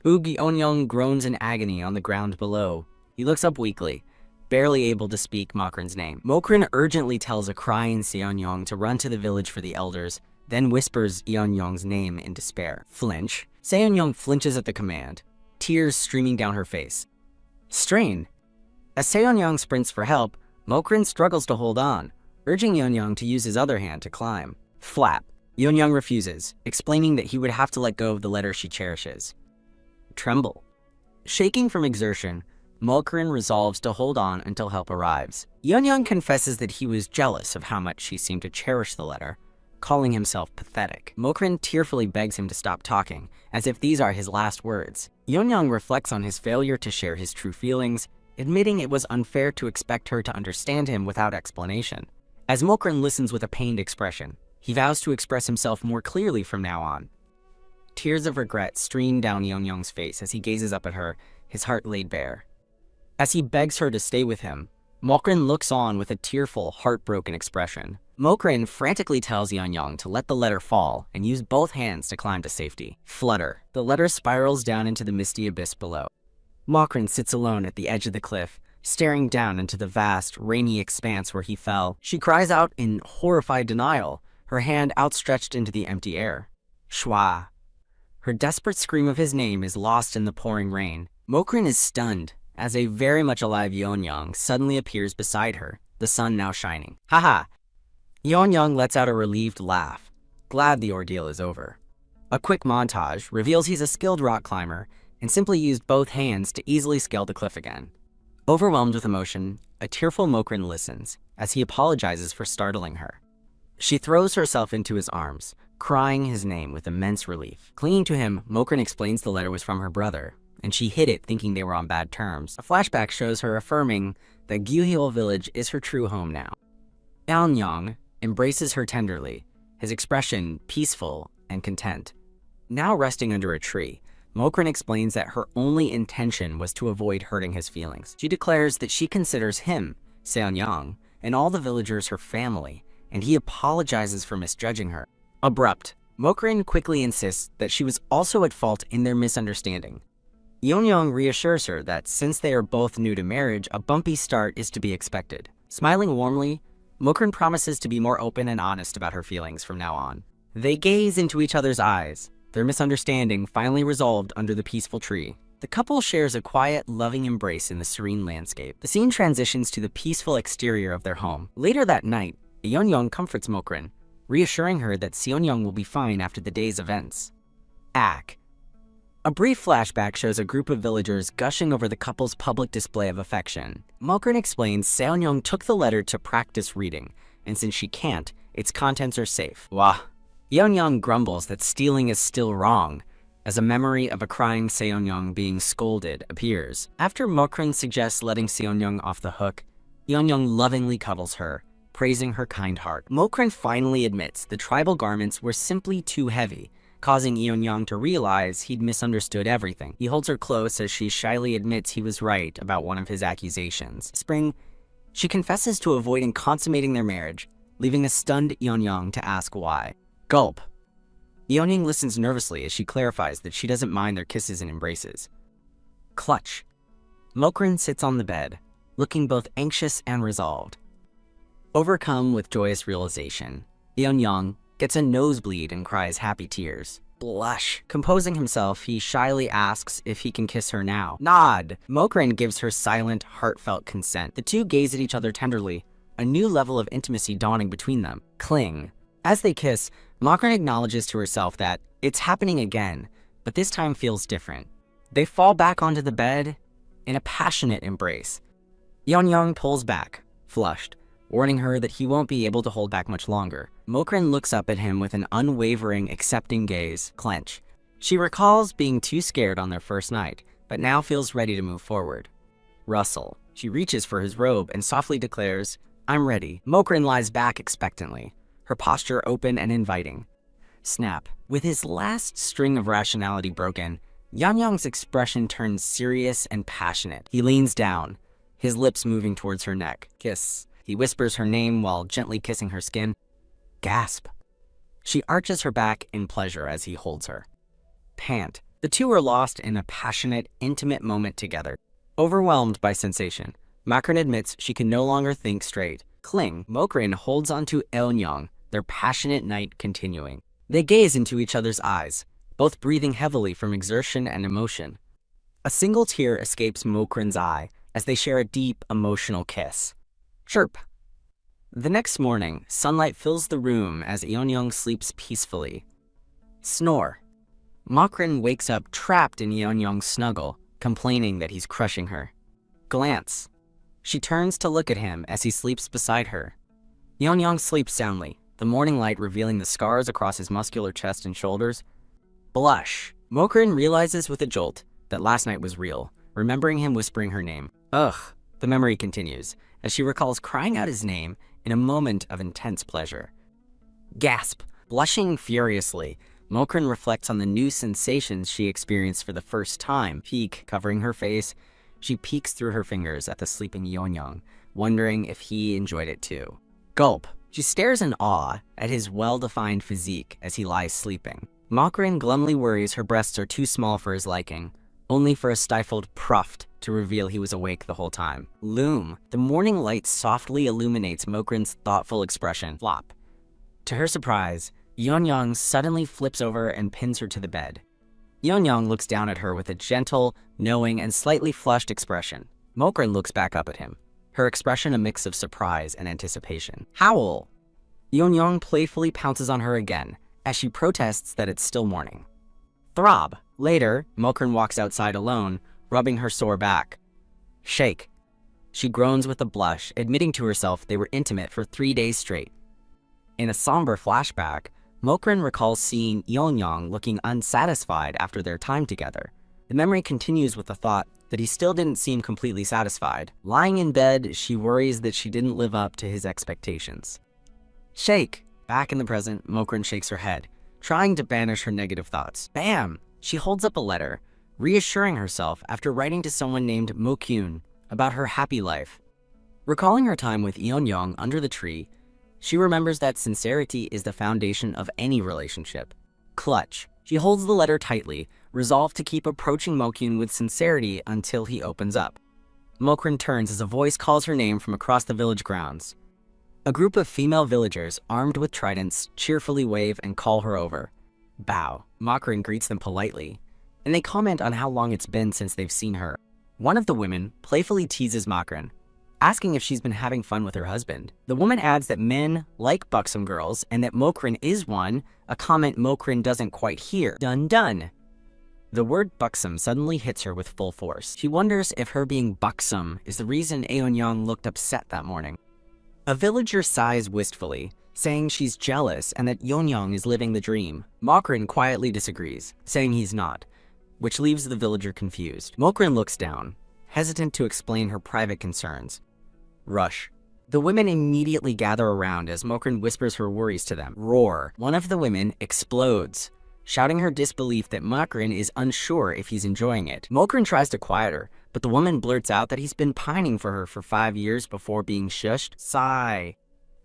Eun-young groans in agony on the ground below. He looks up weakly, barely able to speak Mokrin's name. Mokrin urgently tells a crying Seon-young to run to the village for the elders, then whispers Eun-young's name in despair. Flinch. Seon-young flinches at the command, tears streaming down her face. Strain. As Seon-young sprints for help, Mokrin struggles to hold on, urging Eun-young to use his other hand to climb. Flap. Eun-young refuses, explaining that he would have to let go of the letter she cherishes. Tremble. Shaking from exertion, Mokrin resolves to hold on until help arrives. Eun-young confesses that he was jealous of how much she seemed to cherish the letter, calling himself pathetic. Mokrin tearfully begs him to stop talking, as if these are his last words. Eun-young reflects on his failure to share his true feelings, admitting it was unfair to expect her to understand him without explanation. As Mokrin listens with a pained expression, he vows to express himself more clearly from now on. Tears of regret stream down Eun-young's face as he gazes up at her, his heart laid bare. As he begs her to stay with him, Mokrin looks on with a tearful, heartbroken expression. Mokrin frantically tells Eun-young to let the letter fall and use both hands to climb to safety. Flutter. The letter spirals down into the misty abyss below. Mokrin sits alone at the edge of the cliff, staring down into the vast, rainy expanse where he fell. She cries out in horrified denial, her hand outstretched into the empty air. Shwa. Her desperate scream of his name is lost in the pouring rain. Mokrin is stunned as a very much alive Eun-young suddenly appears beside her, the sun now shining. Haha! Eun-young lets out a relieved laugh, glad the ordeal is over. A quick montage reveals he's a skilled rock climber and simply used both hands to easily scale the cliff again. Overwhelmed with emotion, a tearful Mokrin listens as he apologizes for startling her. She throws herself into his arms, crying his name with immense relief. Clinging to him, Mokrin explains the letter was from her brother, and she hid it thinking they were on bad terms. A flashback shows her affirming that Gyuhyul village is her true home now. Eun-young embraces her tenderly, his expression peaceful and content. Now resting under a tree, Mokrin explains that her only intention was to avoid hurting his feelings. She declares that she considers him, Seon-young, and all the villagers her family, and he apologizes for misjudging her. Abrupt. Mokrin quickly insists that she was also at fault in their misunderstanding. Eun-young reassures her that since they are both new to marriage, a bumpy start is to be expected. Smiling warmly, Mokrin promises to be more open and honest about her feelings from now on. They gaze into each other's eyes, their misunderstanding finally resolved under the peaceful tree. The couple shares a quiet, loving embrace in the serene landscape. The scene transitions to the peaceful exterior of their home. Later that night, Yeon-young comforts Mokrin, reassuring her that Seon-young will be fine after the day's events. Ack. A brief flashback shows a group of villagers gushing over the couple's public display of affection. Mokrin explains Seon-young took the letter to practice reading, and since she can't, its contents are safe. Wah. Yeon-young grumbles that stealing is still wrong, as a memory of a crying Seon-young being scolded appears. After Mokrin suggests letting Seon-young off the hook, Yeon-young lovingly cuddles her, praising her kind heart. Mokrin finally admits the tribal garments were simply too heavy, causing Yeon-young to realize he'd misunderstood everything. He holds her close as she shyly admits he was right about one of his accusations. Spring, she confesses to avoiding consummating their marriage, leaving a stunned Yeon-young to ask why. Gulp. Yeon-young listens nervously as she clarifies that she doesn't mind their kisses and embraces. Clutch. Mokrin sits on the bed, looking both anxious and resolved. Overcome with joyous realization, Yeon-young gets a nosebleed and cries happy tears. Blush. Composing himself, he shyly asks if he can kiss her now. Nod. Mokrin gives her silent, heartfelt consent. The two gaze at each other tenderly, a new level of intimacy dawning between them. Cling. As they kiss, Mokrin acknowledges to herself that it's happening again, but this time feels different. They fall back onto the bed in a passionate embrace. Yeon-young pulls back, flushed, warning her that he won't be able to hold back much longer. Mokrin looks up at him with an unwavering, accepting gaze. Clench. She recalls being too scared on their first night, but now feels ready to move forward. Rustle. She reaches for his robe and softly declares, "I'm ready." Mokrin lies back expectantly, her posture open and inviting. Snap. With his last string of rationality broken, Yeon-young's expression turns serious and passionate. He leans down, his lips moving towards her neck. Kiss. He whispers her name while gently kissing her skin. Gasp. She arches her back in pleasure as he holds her. Pant. The two are lost in a passionate, intimate moment together. Overwhelmed by sensation, Mokrin admits she can no longer think straight. Cling. Mokrin holds onto Yeon-young, their passionate night continuing. They gaze into each other's eyes, both breathing heavily from exertion and emotion. A single tear escapes Mokrin's eye as they share a deep, emotional kiss. Chirp. The next morning, sunlight fills the room as Yeon-young sleeps peacefully. Snore. Mokrin wakes up trapped in Yeon-young's snuggle, complaining that he's crushing her. Glance. She turns to look at him as he sleeps beside her. Yeon-young sleeps soundly, the morning light revealing the scars across his muscular chest and shoulders. Blush. Mokrin realizes with a jolt that last night was real, remembering him whispering her name. Ugh. The memory continues, as she recalls crying out his name in a moment of intense pleasure. Gasp. Blushing furiously, Mokrin reflects on the new sensations she experienced for the first time. Peek covering her face, she peeks through her fingers at the sleeping Yeon-young, wondering if he enjoyed it too. Gulp. She stares in awe at his well-defined physique as he lies sleeping. Mokrin glumly worries her breasts are too small for his liking, only for a stifled pruft to reveal he was awake the whole time. Loom. The morning light softly illuminates Mokrin's thoughtful expression. Flop. To her surprise, Yeon-young suddenly flips over and pins her to the bed. Yeon-young looks down at her with a gentle, knowing, and slightly flushed expression. Mokrin looks back up at him, her expression a mix of surprise and anticipation. Howl. Yeon-young playfully pounces on her again, as she protests that it's still morning. Throb. Later, Mokrin walks outside alone, rubbing her sore back. Shake. She groans with a blush, admitting to herself they were intimate for 3 days straight. In a somber flashback, Mokrin recalls seeing Yeon-young looking unsatisfied after their time together. The memory continues with the thought that he still didn't seem completely satisfied. Lying in bed, she worries that she didn't live up to his expectations. Shake. Back in the present, Mokrin shakes her head, trying to banish her negative thoughts. Bam! She holds up a letter, reassuring herself after writing to someone named Mo-kyun about her happy life. Recalling her time with Yeon-young under the tree, she remembers that sincerity is the foundation of any relationship. Clutch. She holds the letter tightly, resolved to keep approaching Mo-kyun with sincerity until he opens up. Mokrin turns as a voice calls her name from across the village grounds. A group of female villagers, armed with tridents, cheerfully wave and call her over. Bow. Makrin greets them politely, and they comment on how long it's been since they've seen her. One of the women playfully teases Makrin, asking if she's been having fun with her husband. The woman adds that men like buxom girls and that Mokrin is one, a comment Mokrin doesn't quite hear. Dun dun. The word buxom suddenly hits her with full force. She wonders if her being buxom is the reason Eonyang looked upset that morning. A villager sighs wistfully, saying she's jealous and that Eonyang is living the dream. Mokrin quietly disagrees, saying he's not, which leaves the villager confused. Mokrin looks down, hesitant to explain her private concerns. Rush. The women immediately gather around as Mokrin whispers her worries to them. Roar. One of the women explodes, shouting her disbelief that Mokrin is unsure if he's enjoying it. Mokrin tries to quiet her, but the woman blurts out that he's been pining for her for 5 years before being shushed. Sigh.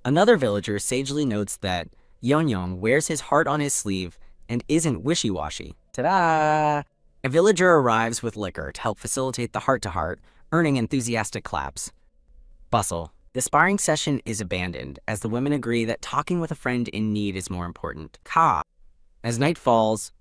Another villager sagely notes that Eonyang wears his heart on his sleeve and isn't wishy-washy. Ta-da! A villager arrives with liquor to help facilitate the heart-to-heart, earning enthusiastic claps. Bustle. The sparring session is abandoned as the women agree that talking with a friend in need is more important. Ka. As night falls,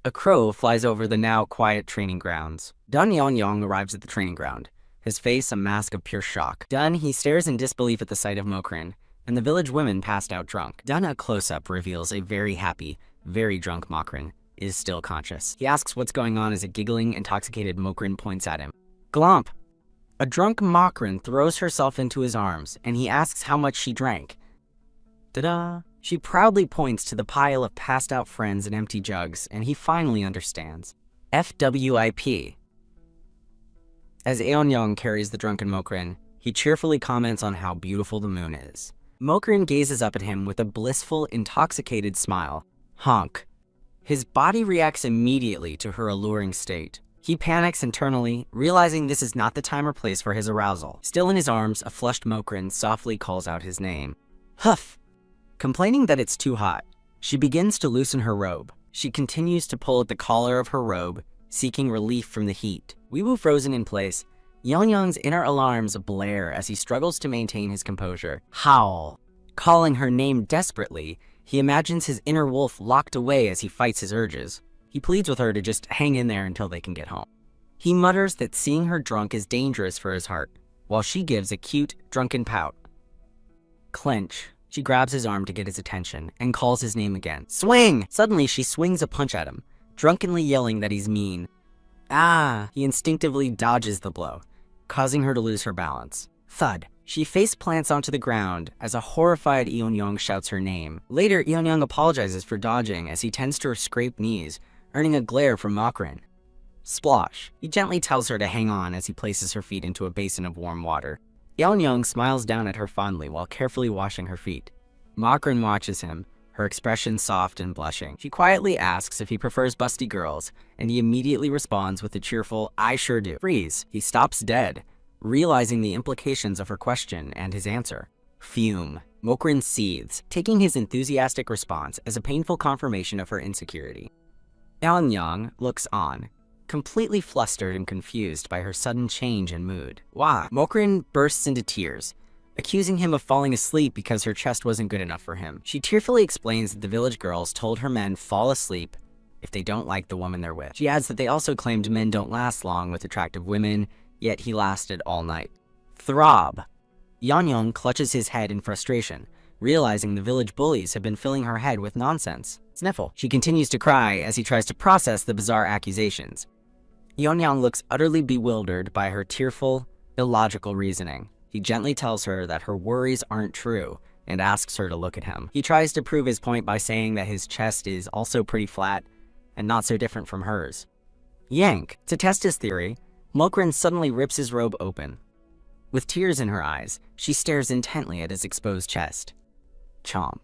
a crow flies over the now quiet training grounds. Dun Eonyang arrives at the training ground, his face a mask of pure shock. Dun, he stares in disbelief at the sight of Mokrin, and the village women passed out drunk. Dun, a close-up reveals a very happy, very drunk Mokrin is still conscious. He asks what's going on as a giggling, intoxicated Mokrin points at him. Glomp. A drunk Mokrin throws herself into his arms, and he asks how much she drank. Ta-da! She proudly points to the pile of passed-out friends and empty jugs, and he finally understands. FWIP. As Eonyang carries the drunken Mokrin, he cheerfully comments on how beautiful the moon is. Mokrin gazes up at him with a blissful, intoxicated smile. Honk. His body reacts immediately to her alluring state. He panics internally, realizing this is not the time or place for his arousal. Still in his arms, a flushed Mokrin softly calls out his name. Huff! Complaining that it's too hot, she begins to loosen her robe. She continues to pull at the collar of her robe, seeking relief from the heat. Weewu frozen in place, Eonyang's inner alarms blare as he struggles to maintain his composure. Howl. Calling her name desperately, he imagines his inner wolf locked away as he fights his urges. He pleads with her to just hang in there until they can get home. He mutters that seeing her drunk is dangerous for his heart, while she gives a cute, drunken pout. Clench. She grabs his arm to get his attention and calls his name again. Swing! Suddenly, she swings a punch at him, drunkenly yelling that he's mean. Ah! He instinctively dodges the blow, causing her to lose her balance. Thud. She face plants onto the ground as a horrified Eonyang shouts her name. Later, Eonyang apologizes for dodging as he tends to her scraped knees, earning a glare from Mokrin. Splosh. He gently tells her to hang on as he places her feet into a basin of warm water. Eonyang smiles down at her fondly while carefully washing her feet. Mokrin watches him, her expression soft and blushing. She quietly asks if he prefers busty girls, and he immediately responds with a cheerful, I sure do. Freeze. He stops dead, realizing the implications of her question and his answer. Fume. Mokrin seethes, taking his enthusiastic response as a painful confirmation of her insecurity. Eonyang looks on, completely flustered and confused by her sudden change in mood. Wah! Mokrin bursts into tears, accusing him of falling asleep because her chest wasn't good enough for him. She tearfully explains that the village girls told her men fall asleep if they don't like the woman they're with. She adds that they also claimed men don't last long with attractive women, yet he lasted all night. Throb. Eonyang clutches his head in frustration, realizing the village bullies have been filling her head with nonsense. Sniffle. She continues to cry as he tries to process the bizarre accusations. Eonyang looks utterly bewildered by her tearful, illogical reasoning. He gently tells her that her worries aren't true and asks her to look at him. He tries to prove his point by saying that his chest is also pretty flat and not so different from hers. Yank. To test his theory, Mokrin suddenly rips his robe open. With tears in her eyes, she stares intently at his exposed chest. Chomp.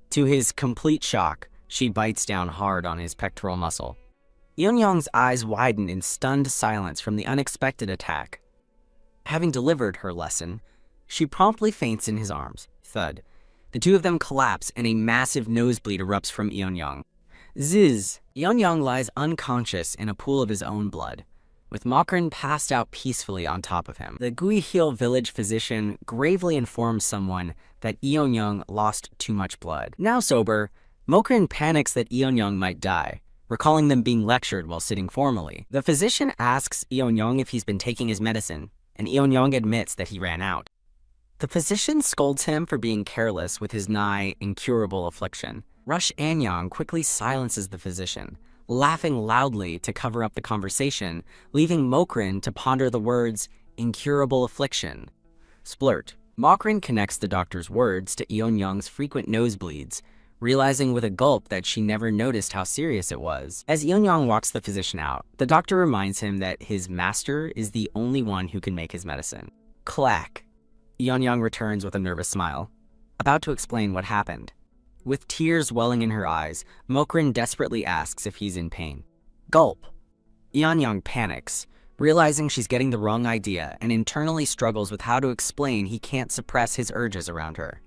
To his complete shock, she bites down hard on his pectoral muscle. Eonyang's eyes widen in stunned silence from the unexpected attack. Having delivered her lesson, she promptly faints in his arms. Thud. The two of them collapse and a massive nosebleed erupts from Eonyang. Ziz. Eonyang lies unconscious in a pool of his own blood, with Mokrin passed out peacefully on top of him. The Guihil village physician gravely informs someone that Eun-young lost too much blood. Now sober, Mokrin panics that Eun-young might die, recalling them being lectured while sitting formally. The physician asks Eun-young if he's been taking his medicine, and Eun-young admits that he ran out. The physician scolds him for being careless with his nigh incurable affliction. Rush An-young quickly silences the physician, laughing loudly to cover up the conversation, leaving Mokrin to ponder the words, incurable affliction. Splurt. Mokrin connects the doctor's words to Eun-young's frequent nosebleeds, realizing with a gulp that she never noticed how serious it was. As Eun-young walks the physician out, the doctor reminds him that his master is the only one who can make his medicine. Clack. Eun-young returns with a nervous smile, about to explain what happened. With tears welling in her eyes, Mokrin desperately asks if he's in pain. Gulp. Eun-young panics, realizing she's getting the wrong idea and internally struggles with how to explain he can't suppress his urges around her.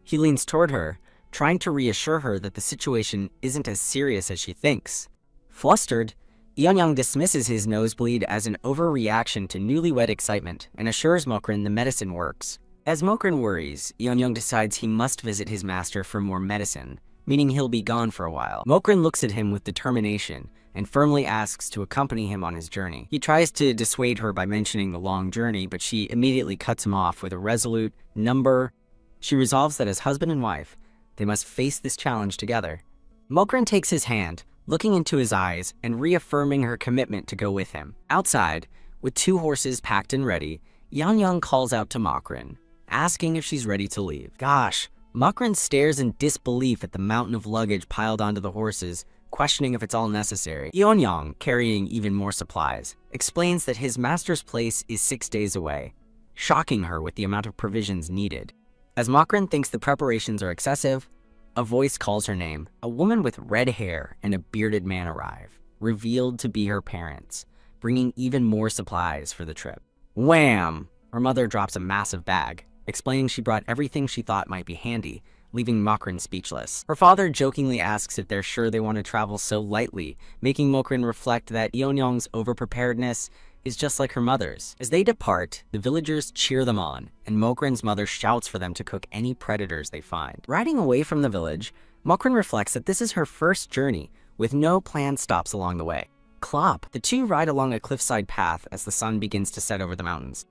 He leans toward her, trying to reassure her that the situation isn't as serious as she thinks. Flustered, Eun-young dismisses his nosebleed as an overreaction to newlywed excitement and assures Mokrin the medicine works. As Mokrin worries, Eun-young decides he must visit his master for more medicine, meaning he'll be gone for a while. Mokrin looks at him with determination and firmly asks to accompany him on his journey. He tries to dissuade her by mentioning the long journey, but she immediately cuts him off with a resolute number. She resolves that as husband and wife, they must face this challenge together. Mokrin takes his hand, looking into his eyes and reaffirming her commitment to go with him. Outside, with 2 horses packed and ready, Eun-young calls out to Mokrin, asking if she's ready to leave. Gosh, Mokrin stares in disbelief at the mountain of luggage piled onto the horses, questioning if it's all necessary. Eun-young, carrying even more supplies, explains that his master's place is 6 days away, shocking her with the amount of provisions needed. As Mokrin thinks the preparations are excessive, a voice calls her name. A woman with red hair and a bearded man arrive, revealed to be her parents, bringing even more supplies for the trip. Wham! Her mother drops a massive bag, explaining she brought everything she thought might be handy, leaving Mokrin speechless. Her father jokingly asks if they're sure they want to travel so lightly, making Mokrin reflect that Eun-young's overpreparedness is just like her mother's. As they depart, the villagers cheer them on, and Mokrin's mother shouts for them to cook any predators they find. Riding away from the village, Mokrin reflects that this is her first journey, with no planned stops along the way. Clop. The two ride along a cliffside path as the sun begins to set over the mountains.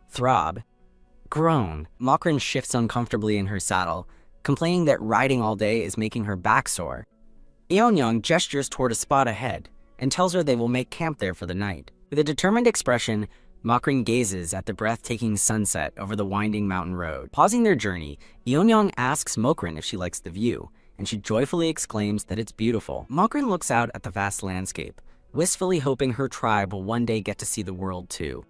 Throb. Groan. Mokrin shifts uncomfortably in her saddle, complaining that riding all day is making her back sore. Eun-young gestures toward a spot ahead, and tells her they will make camp there for the night. With a determined expression, Mokrin gazes at the breathtaking sunset over the winding mountain road. Pausing their journey, Eun-young asks Mokrin if she likes the view, and she joyfully exclaims that it's beautiful. Mokrin looks out at the vast landscape, wistfully hoping her tribe will one day get to see the world too.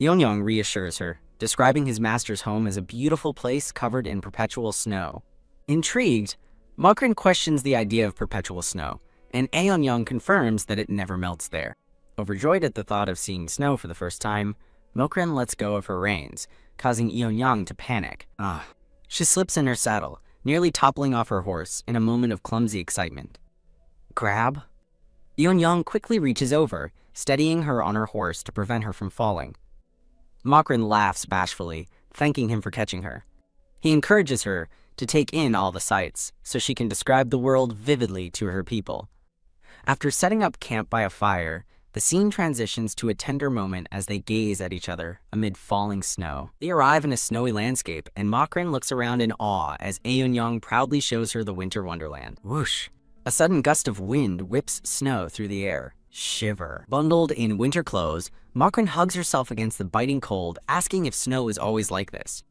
Eun-young reassures her, describing his master's home as a beautiful place covered in perpetual snow. Intrigued, Mokrin questions the idea of perpetual snow, and Eun-young confirms that it never melts there. Overjoyed at the thought of seeing snow for the first time, Mokrin lets go of her reins, causing Eun-young to panic. She slips in her saddle, nearly toppling off her horse in a moment of clumsy excitement. Grab? Eun-young quickly reaches over, steadying her on her horse to prevent her from falling. Mokrin laughs bashfully, thanking him for catching her. He encourages her to take in all the sights, so she can describe the world vividly to her people. After setting up camp by a fire, the scene transitions to a tender moment as they gaze at each other amid falling snow. They arrive in a snowy landscape, and Mokrin looks around in awe as Eun-young proudly shows her the winter wonderland. Whoosh! A sudden gust of wind whips snow through the air. Shiver. Bundled in winter clothes, Mokrin hugs herself against the biting cold, asking if snow is always like this.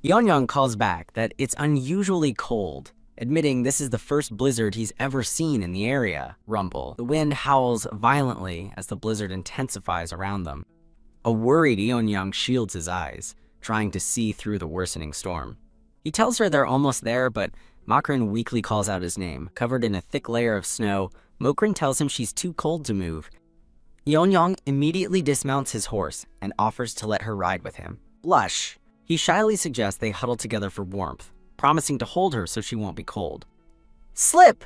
Eun-young calls back that it's unusually cold, admitting this is the first blizzard he's ever seen in the area. Rumble. The wind howls violently as the blizzard intensifies around them. A worried Eun-young shields his eyes, trying to see through the worsening storm. He tells her they're almost there, but Mokrin weakly calls out his name. Covered in a thick layer of snow, Mokrin tells him she's too cold to move. Eun-young immediately dismounts his horse and offers to let her ride with him. Blush. He shyly suggests they huddle together for warmth, promising to hold her so she won't be cold. Slip!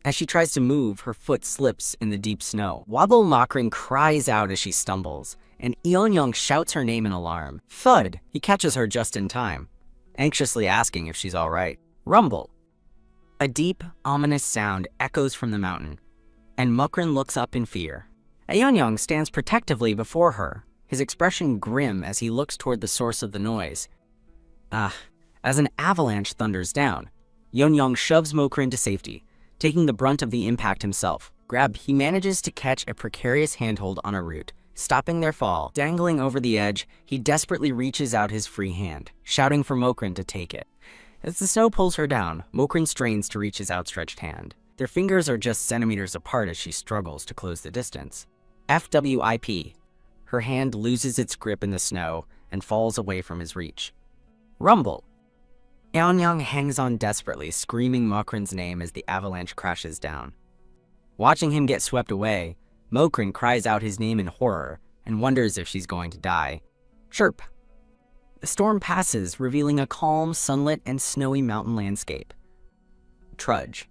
As she tries to move, her foot slips in the deep snow. Wobble Mokrin cries out as she stumbles, and Eun-young shouts her name in alarm. Thud! He catches her just in time. anxiously asking if she's all right. Rumble. A deep, ominous sound echoes from the mountain, and Mokrin looks up in fear. Aeonyong stands protectively before her, his expression grim as he looks toward the source of the noise. As an avalanche thunders down, Aeonyong shoves Mokrin to safety, taking the brunt of the impact himself. He manages to catch a precarious handhold on a root, stopping their fall. Dangling over the edge, he desperately reaches out his free hand, shouting for Mokrin to take it. As the snow pulls her down, Mokrin strains to reach his outstretched hand. Their fingers are just centimeters apart as she struggles to close the distance. FWIP. Her hand loses its grip in the snow and falls away from his reach. Rumble. Aeonyong hangs on desperately, screaming Mokrin's name as the avalanche crashes down. Watching him get swept away, Mokrin cries out his name in horror and wonders if she's going to die. Chirp. The storm passes, revealing a calm, sunlit, and snowy mountain landscape. Trudge.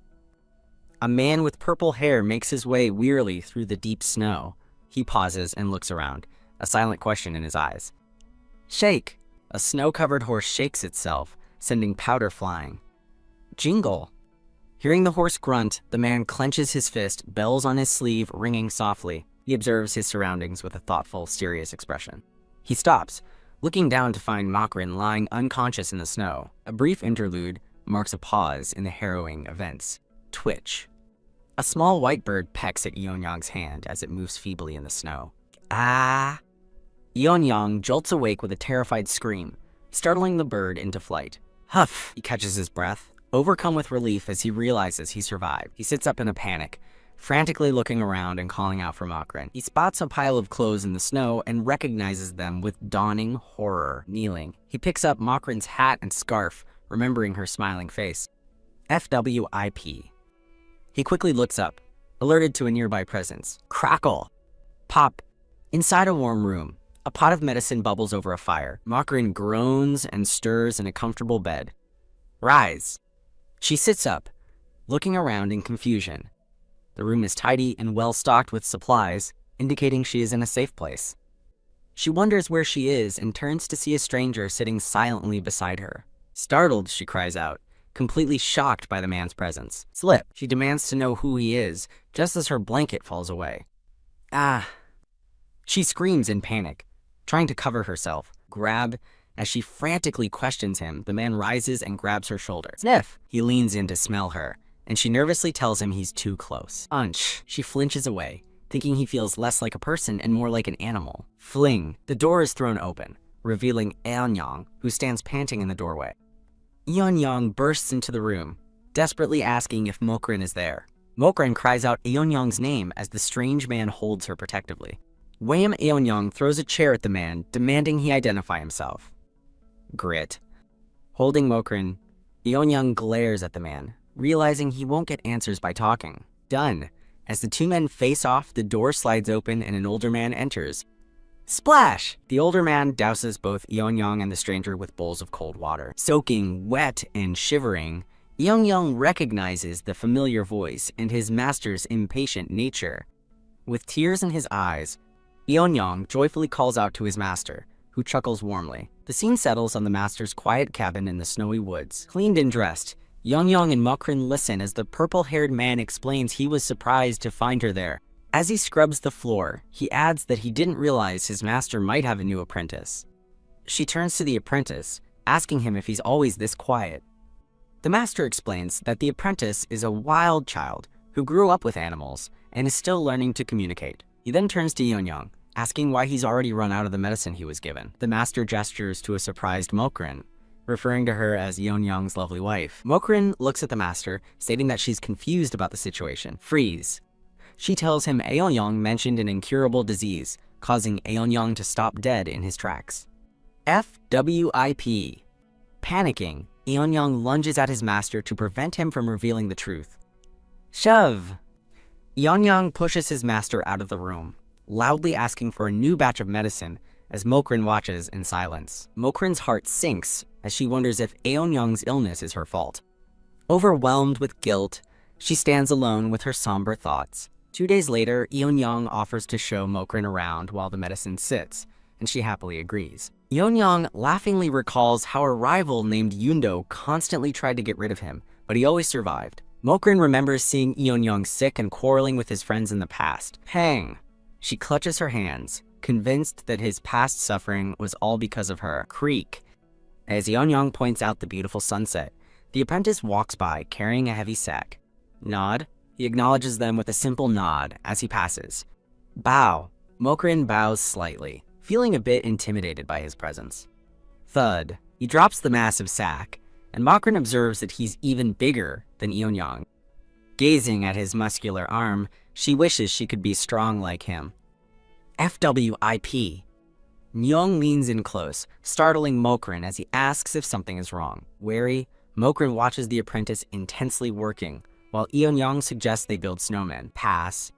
A man with purple hair makes his way wearily through the deep snow. He pauses and looks around, a silent question in his eyes. Shake. A snow-covered horse shakes itself, sending powder flying. Jingle. Hearing the horse grunt, the man clenches his fist, bells on his sleeve ringing softly. He observes his surroundings with a thoughtful, serious expression. He stops, looking down to find Mokrin lying unconscious in the snow. A brief interlude marks a pause in the harrowing events. Twitch. A small white bird pecks at Aeonyong's hand as it moves feebly in the snow. Ah! Aeonyong jolts awake with a terrified scream, startling the bird into flight. Huff! He catches his breath, overcome with relief as he realizes he survived. He sits up in a panic, frantically looking around and calling out for Mokrin. He spots a pile of clothes in the snow and recognizes them with dawning horror. Kneeling, he picks up Mokrin's hat and scarf, remembering her smiling face. FWIP. He quickly looks up, alerted to a nearby presence. Crackle! Pop! Inside a warm room, a pot of medicine bubbles over a fire. Mokrin groans and stirs in a comfortable bed. Rise! She sits up, looking around in confusion. The room is tidy and well-stocked with supplies, indicating she is in a safe place. She wonders where she is and turns to see a stranger sitting silently beside her. Startled, she cries out, completely shocked by the man's presence. Slip. She demands to know who he is, just as her blanket falls away. Ah. She screams in panic, trying to cover herself. As she frantically questions him, the man rises and grabs her shoulder. Sniff! He leans in to smell her, and she nervously tells him he's too close. Unch! She flinches away, thinking he feels less like a person and more like an animal. Fling! The door is thrown open, revealing Aeonyong, who stands panting in the doorway. Aeonyong bursts into the room, desperately asking if Mokrin is there. Mokrin cries out Aeonyong's name as the strange man holds her protectively. Wham! Aeonyong throws a chair at the man, demanding he identify himself. Grit. Holding Mokrin, Aeonyong glares at the man, realizing he won't get answers by talking. Done. As the two men face off, the door slides open and an older man enters. Splash! The older man douses both Aeonyong and the stranger with bowls of cold water. Soaking, wet, and shivering, Aeonyong recognizes the familiar voice and his master's impatient nature. With tears in his eyes, Aeonyong joyfully calls out to his master, who chuckles warmly. The scene settles on the master's quiet cabin in the snowy woods. Cleaned and dressed, Aeonyong and Mokrin listen as the purple-haired man explains he was surprised to find her there. As he scrubs the floor, he adds that he didn't realize his master might have a new apprentice. She turns to the apprentice, asking him if he's always this quiet. The master explains that the apprentice is a wild child who grew up with animals and is still learning to communicate. He then turns to Aeonyong, asking why he's already run out of the medicine he was given. The master gestures to a surprised Mokrin, referring to her as Aeonyong's lovely wife. Mokrin looks at the master, stating that she's confused about the situation. Freeze. She tells him Aeonyong mentioned an incurable disease, causing Aeonyong to stop dead in his tracks. FWIP. Panicking, Aeonyong lunges at his master to prevent him from revealing the truth. Shove! Aeonyong pushes his master out of the room, loudly asking for a new batch of medicine as Mokrin watches in silence. Mokrin's heart sinks as she wonders if Aeonyong's illness is her fault. Overwhelmed with guilt, she stands alone with her somber thoughts. 2 days later, Aeonyong offers to show Mokrin around while the medicine sits, and she happily agrees. Yeonyang laughingly recalls how a rival named Yundo constantly tried to get rid of him, but he always survived. Mokrin remembers seeing Yeonyang sick and quarreling with his friends in the past. Pang! She clutches her hands, convinced that his past suffering was all because of her. Creak! As Yeonyang points out the beautiful sunset, the apprentice walks by carrying a heavy sack. Nod. He acknowledges them with a simple nod as he passes. Bow. Mokrin bows slightly, feeling a bit intimidated by his presence. Thud. He drops the massive sack, and Mokrin observes that he's even bigger than Yeonyang. Gazing at his muscular arm, she wishes she could be strong like him. FWIP. Nyong leans in close, startling Mokrin as he asks if something is wrong. Wary, Mokrin watches the apprentice intensely working, while Yeonyang suggests they build snowmen. Pass.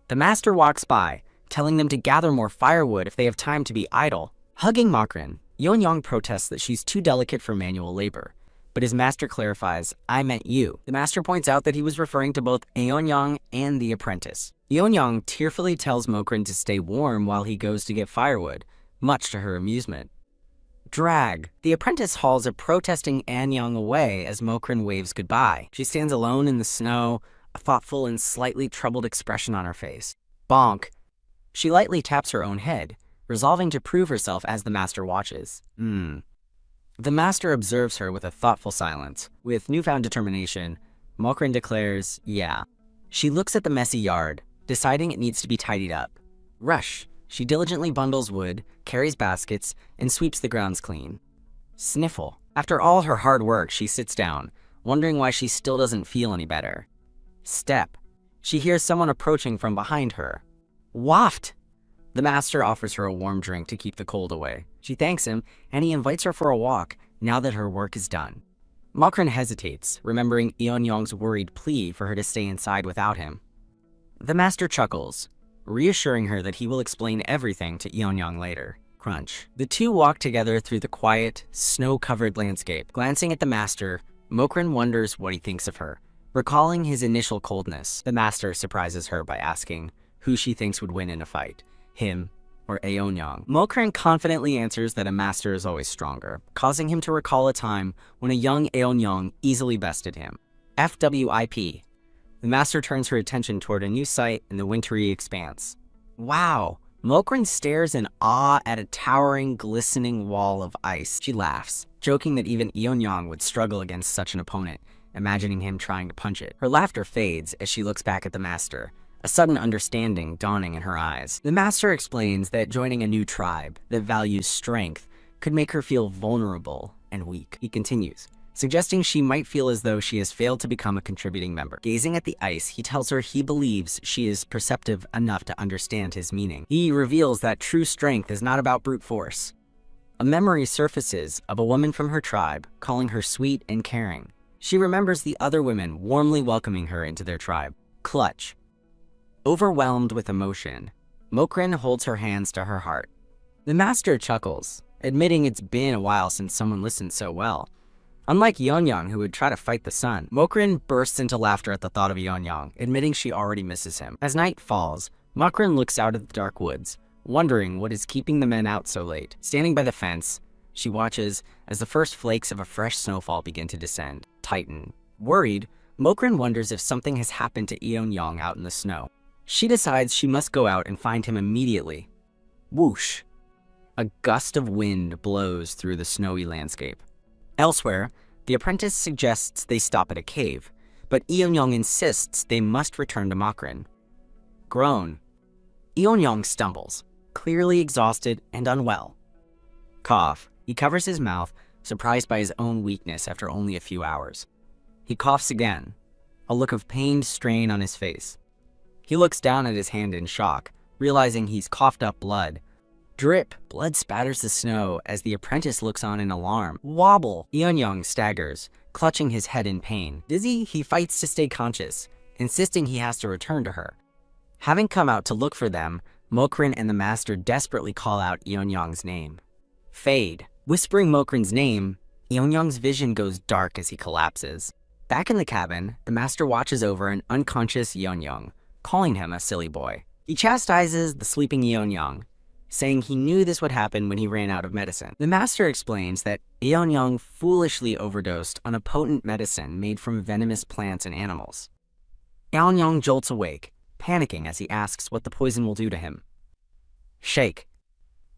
The master walks by, telling them to gather more firewood if they have time to be idle. Hugging Mokrin, Yeonyang protests that she's too delicate for manual labor, but his master clarifies, I meant you. The master points out that he was referring to both Yeonyang and the apprentice. Yeonyang tearfully tells Mokrin to stay warm while he goes to get firewood, much to her amusement. Drag. The apprentice hauls a protesting Anyang away as Mokrin waves goodbye. She stands alone in the snow, a thoughtful and slightly troubled expression on her face. Bonk. She lightly taps her own head, resolving to prove herself as the master watches. The master observes her with a thoughtful silence. With newfound determination, Mokrin declares, yeah. She looks at the messy yard, deciding it needs to be tidied up. Rush. She diligently bundles wood, carries baskets, and sweeps the grounds clean. Sniffle. After all her hard work, she sits down, wondering why she still doesn't feel any better. Step. She hears someone approaching from behind her. Waft. The master offers her a warm drink to keep the cold away. She thanks him, and he invites her for a walk now that her work is done. Mokrin hesitates, remembering Yeonyang's worried plea for her to stay inside without him. The master chuckles, reassuring her that he will explain everything to Yeonyang later. Crunch. The two walk together through the quiet, snow-covered landscape. Glancing at the master, Mokrin wonders what he thinks of her. Recalling his initial coldness, the master surprises her by asking who she thinks would win in a fight, him or Yeonyang. Mokrin confidently answers that a master is always stronger, causing him to recall a time when a young Yeonyang easily bested him. FWIP. The master turns her attention toward a new sight in the wintry expanse. Wow! Mokrin stares in awe at a towering, glistening wall of ice. She laughs, joking that even Yeonyang would struggle against such an opponent, imagining him trying to punch it. Her laughter fades as she looks back at the master, a sudden understanding dawning in her eyes. The master explains that joining a new tribe that values strength could make her feel vulnerable and weak. He continues, suggesting she might feel as though she has failed to become a contributing member. Gazing at the ice, he tells her he believes she is perceptive enough to understand his meaning. He reveals that true strength is not about brute force. A memory surfaces of a woman from her tribe, calling her sweet and caring. She remembers the other women warmly welcoming her into their tribe. Clutch. Overwhelmed with emotion, Mokrin holds her hands to her heart. The master chuckles, admitting it's been a while since someone listened so well. Unlike Yeonyang, who would try to fight the sun, Mokrin bursts into laughter at the thought of Yeonyang, admitting she already misses him. As night falls, Mokrin looks out at the dark woods, wondering what is keeping the men out so late. Standing by the fence, she watches as the first flakes of a fresh snowfall begin to descend. Tighten. Worried, Mokrin wonders if something has happened to Yeonyang out in the snow. She decides she must go out and find him immediately. Whoosh! A gust of wind blows through the snowy landscape. Elsewhere, the apprentice suggests they stop at a cave, but Yeonyang insists they must return to Mokrin. Groan. Yeonyang stumbles, clearly exhausted and unwell. Cough. He covers his mouth, surprised by his own weakness after only a few hours. He coughs again, a look of pained strain on his face. He looks down at his hand in shock, realizing he's coughed up blood. Drip. Blood spatters the snow as the apprentice looks on in alarm. Wobble. Yeonyang staggers, clutching his head in pain. Dizzy, he fights to stay conscious, insisting he has to return to her. Having come out to look for them, Mokrin and the master desperately call out Yeonyang's name. Fade. Whispering Mokrin's name, Yeonyang's vision goes dark as he collapses. Back in the cabin, the master watches over an unconscious Yeonyang, calling him a silly boy. He chastises the sleeping Yeonyang, saying he knew this would happen when he ran out of medicine. The master explains that Eonyang foolishly overdosed on a potent medicine made from venomous plants and animals. Eonyang jolts awake, panicking as he asks what the poison will do to him. Shake.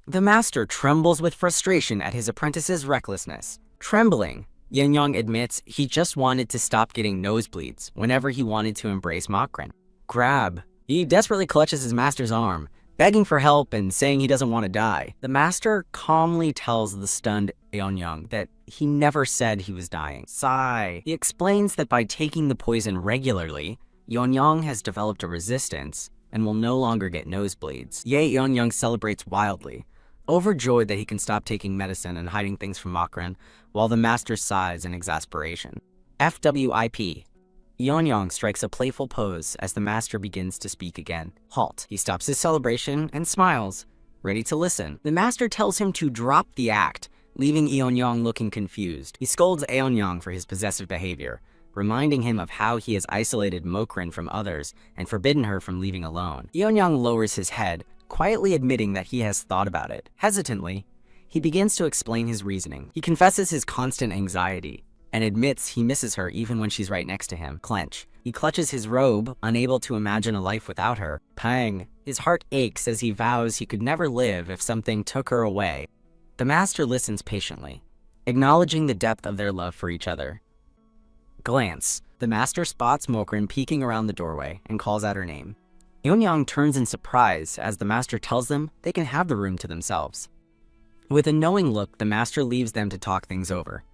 The master trembles with frustration at his apprentice's recklessness. Trembling, Eonyang admits he just wanted to stop getting nosebleeds whenever he wanted to embrace Mokrin. Grab. He desperately clutches his master's arm, begging for help and saying he doesn't want to die. The master calmly tells the stunned Eonyang that he never said he was dying. Sigh. He explains that by taking the poison regularly, Eonyang has developed a resistance and will no longer get nosebleeds. Eonyang celebrates wildly, overjoyed that he can stop taking medicine and hiding things from Mokrin, while the master sighs in exasperation. FWIP. Eonyang strikes a playful pose as the master begins to speak again. Halt. He stops his celebration and smiles, ready to listen. The master tells him to drop the act, leaving Eonyang looking confused. He scolds Eonyang for his possessive behavior, reminding him of how he has isolated Mokrin from others and forbidden her from leaving alone. Eonyang lowers his head, quietly admitting that he has thought about it. Hesitantly, he begins to explain his reasoning. He confesses his constant anxiety and admits he misses her even when she's right next to him. Clench. He clutches his robe, unable to imagine a life without her. Pang. His heart aches as he vows he could never live if something took her away. The master listens patiently, acknowledging the depth of their love for each other. Glance. The master spots Mokrin peeking around the doorway and calls out her name. Eonyang turns in surprise as the master tells them they can have the room to themselves. With a knowing look, the master leaves them to talk things over.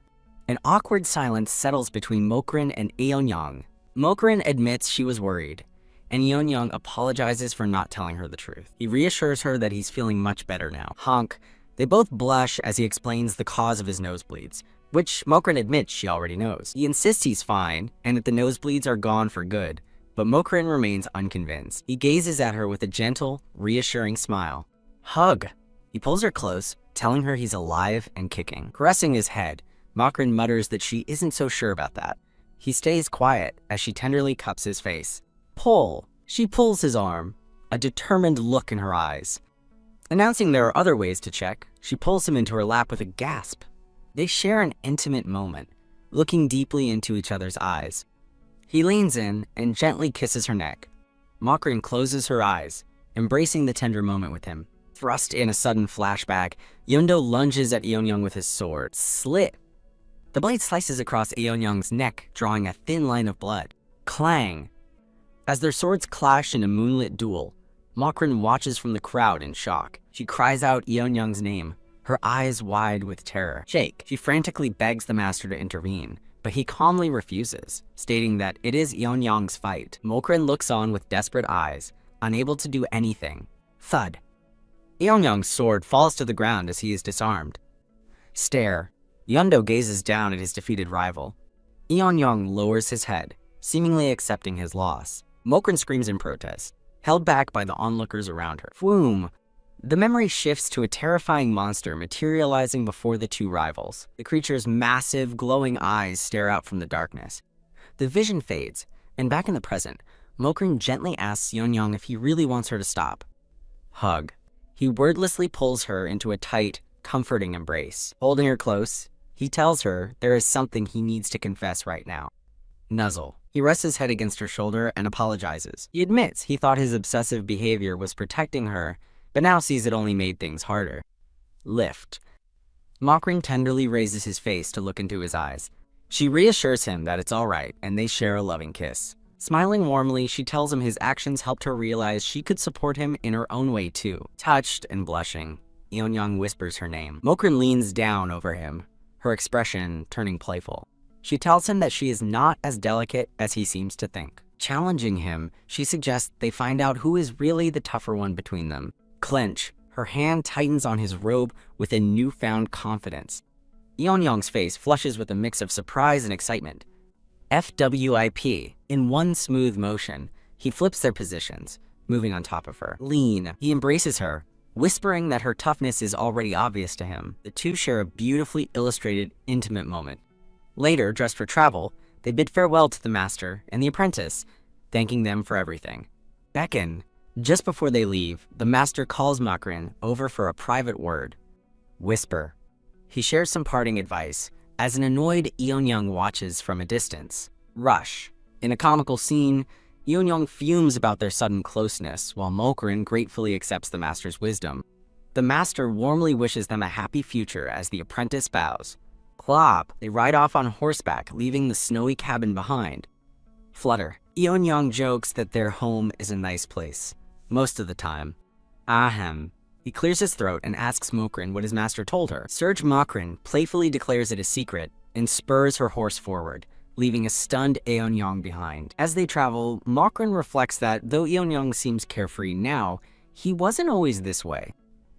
An awkward silence settles between Mokrin and Eonyang. Mokrin admits she was worried, and Eonyang apologizes for not telling her the truth. He reassures her that he's feeling much better now. Honk. They both blush as he explains the cause of his nosebleeds, which Mokrin admits she already knows. He insists he's fine and that the nosebleeds are gone for good, but Mokrin remains unconvinced. He gazes at her with a gentle, reassuring smile. Hug. He pulls her close, telling her he's alive and kicking. Caressing his head, Mokrin mutters that she isn't so sure about that. He stays quiet as she tenderly cups his face. Pull. She pulls his arm, a determined look in her eyes. Announcing there are other ways to check, she pulls him into her lap with a gasp. They share an intimate moment, looking deeply into each other's eyes. He leans in and gently kisses her neck. Mokrin closes her eyes, embracing the tender moment with him. Thrust in a sudden flashback, Yondo lunges at Eonyang with his sword. Slit. The blade slices across Eonyang's neck, drawing a thin line of blood. Clang. As their swords clash in a moonlit duel, Mokrin watches from the crowd in shock. She cries out Eonyang's name, her eyes wide with terror. Shake. She frantically begs the master to intervene, but he calmly refuses, stating that it is Eonyang's fight. Mokrin looks on with desperate eyes, unable to do anything. Thud. Eonyang's sword falls to the ground as he is disarmed. Stare. Yondo gazes down at his defeated rival. Eonyang lowers his head, seemingly accepting his loss. Mokrin screams in protest, held back by the onlookers around her. Phoom! The memory shifts to a terrifying monster materializing before the two rivals. The creature's massive, glowing eyes stare out from the darkness. The vision fades, and back in the present, Mokrin gently asks Eonyang if he really wants her to stop. Hug. He wordlessly pulls her into a tight, comforting embrace. Holding her close, he tells her there is something he needs to confess right now. Nuzzle. He rests his head against her shoulder and apologizes. He admits he thought his obsessive behavior was protecting her, but now sees it only made things harder. Lift. Mokrin tenderly raises his face to look into his eyes. She reassures him that it's all right, and they share a loving kiss. Smiling warmly, she tells him his actions helped her realize she could support him in her own way too. Touched and blushing, Eonyang whispers her name. Mokrin leans down over him, her expression turning playful. She tells him that she is not as delicate as he seems to think. Challenging him, she suggests they find out who is really the tougher one between them. Clench. Her hand tightens on his robe with a newfound confidence. Eonyang's face flushes with a mix of surprise and excitement. FWIP. In one smooth motion, he flips their positions, moving on top of her. Lean. He embraces her, whispering that her toughness is already obvious to him. The two share a beautifully illustrated, intimate moment. Later, dressed for travel, they bid farewell to the master and the apprentice, thanking them for everything. Beckon. Just before they leave, the master calls Makrin over for a private word. Whisper. He shares some parting advice, as an annoyed Eun-young watches from a distance. Rush. In a comical scene, Eun-young fumes about their sudden closeness, while Mokrin gratefully accepts the master's wisdom. The master warmly wishes them a happy future as the apprentice bows. Clop. They ride off on horseback, leaving the snowy cabin behind. Flutter. Eun-young jokes that their home is a nice place. Most of the time. Ahem. He clears his throat and asks Mokrin what his master told her. Surge Mokrin playfully declares it a secret and spurs her horse forward, leaving a stunned Eun-young behind. As they travel, Mokrin reflects that though Eun-young seems carefree now, he wasn't always this way.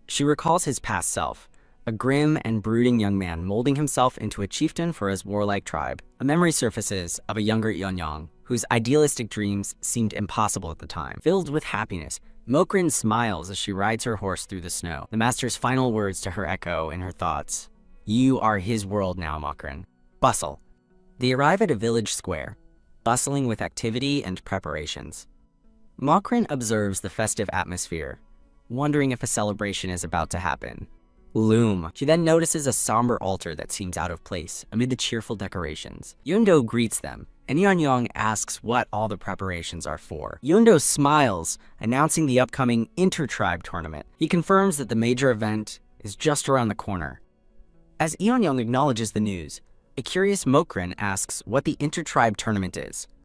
She recalls his past self, a grim and brooding young man molding himself into a chieftain for his warlike tribe. A memory surfaces of a younger Eun-young, whose idealistic dreams seemed impossible at the time. Filled with happiness, Mokrin smiles as she rides her horse through the snow. The master's final words to her echo in her thoughts. You are his world now, Mokrin. Bustle. They arrive at a village square, bustling with activity and preparations. Mokrin observes the festive atmosphere, wondering if a celebration is about to happen. Loom. She then notices a somber altar that seems out of place amid the cheerful decorations. Yundo greets them, and Eun-young asks what all the preparations are for. Yundo smiles, announcing the upcoming inter-tribe tournament. He confirms that the major event is just around the corner. As Eun-young acknowledges the news, a curious Mokrin asks what the inter-tribe tournament is.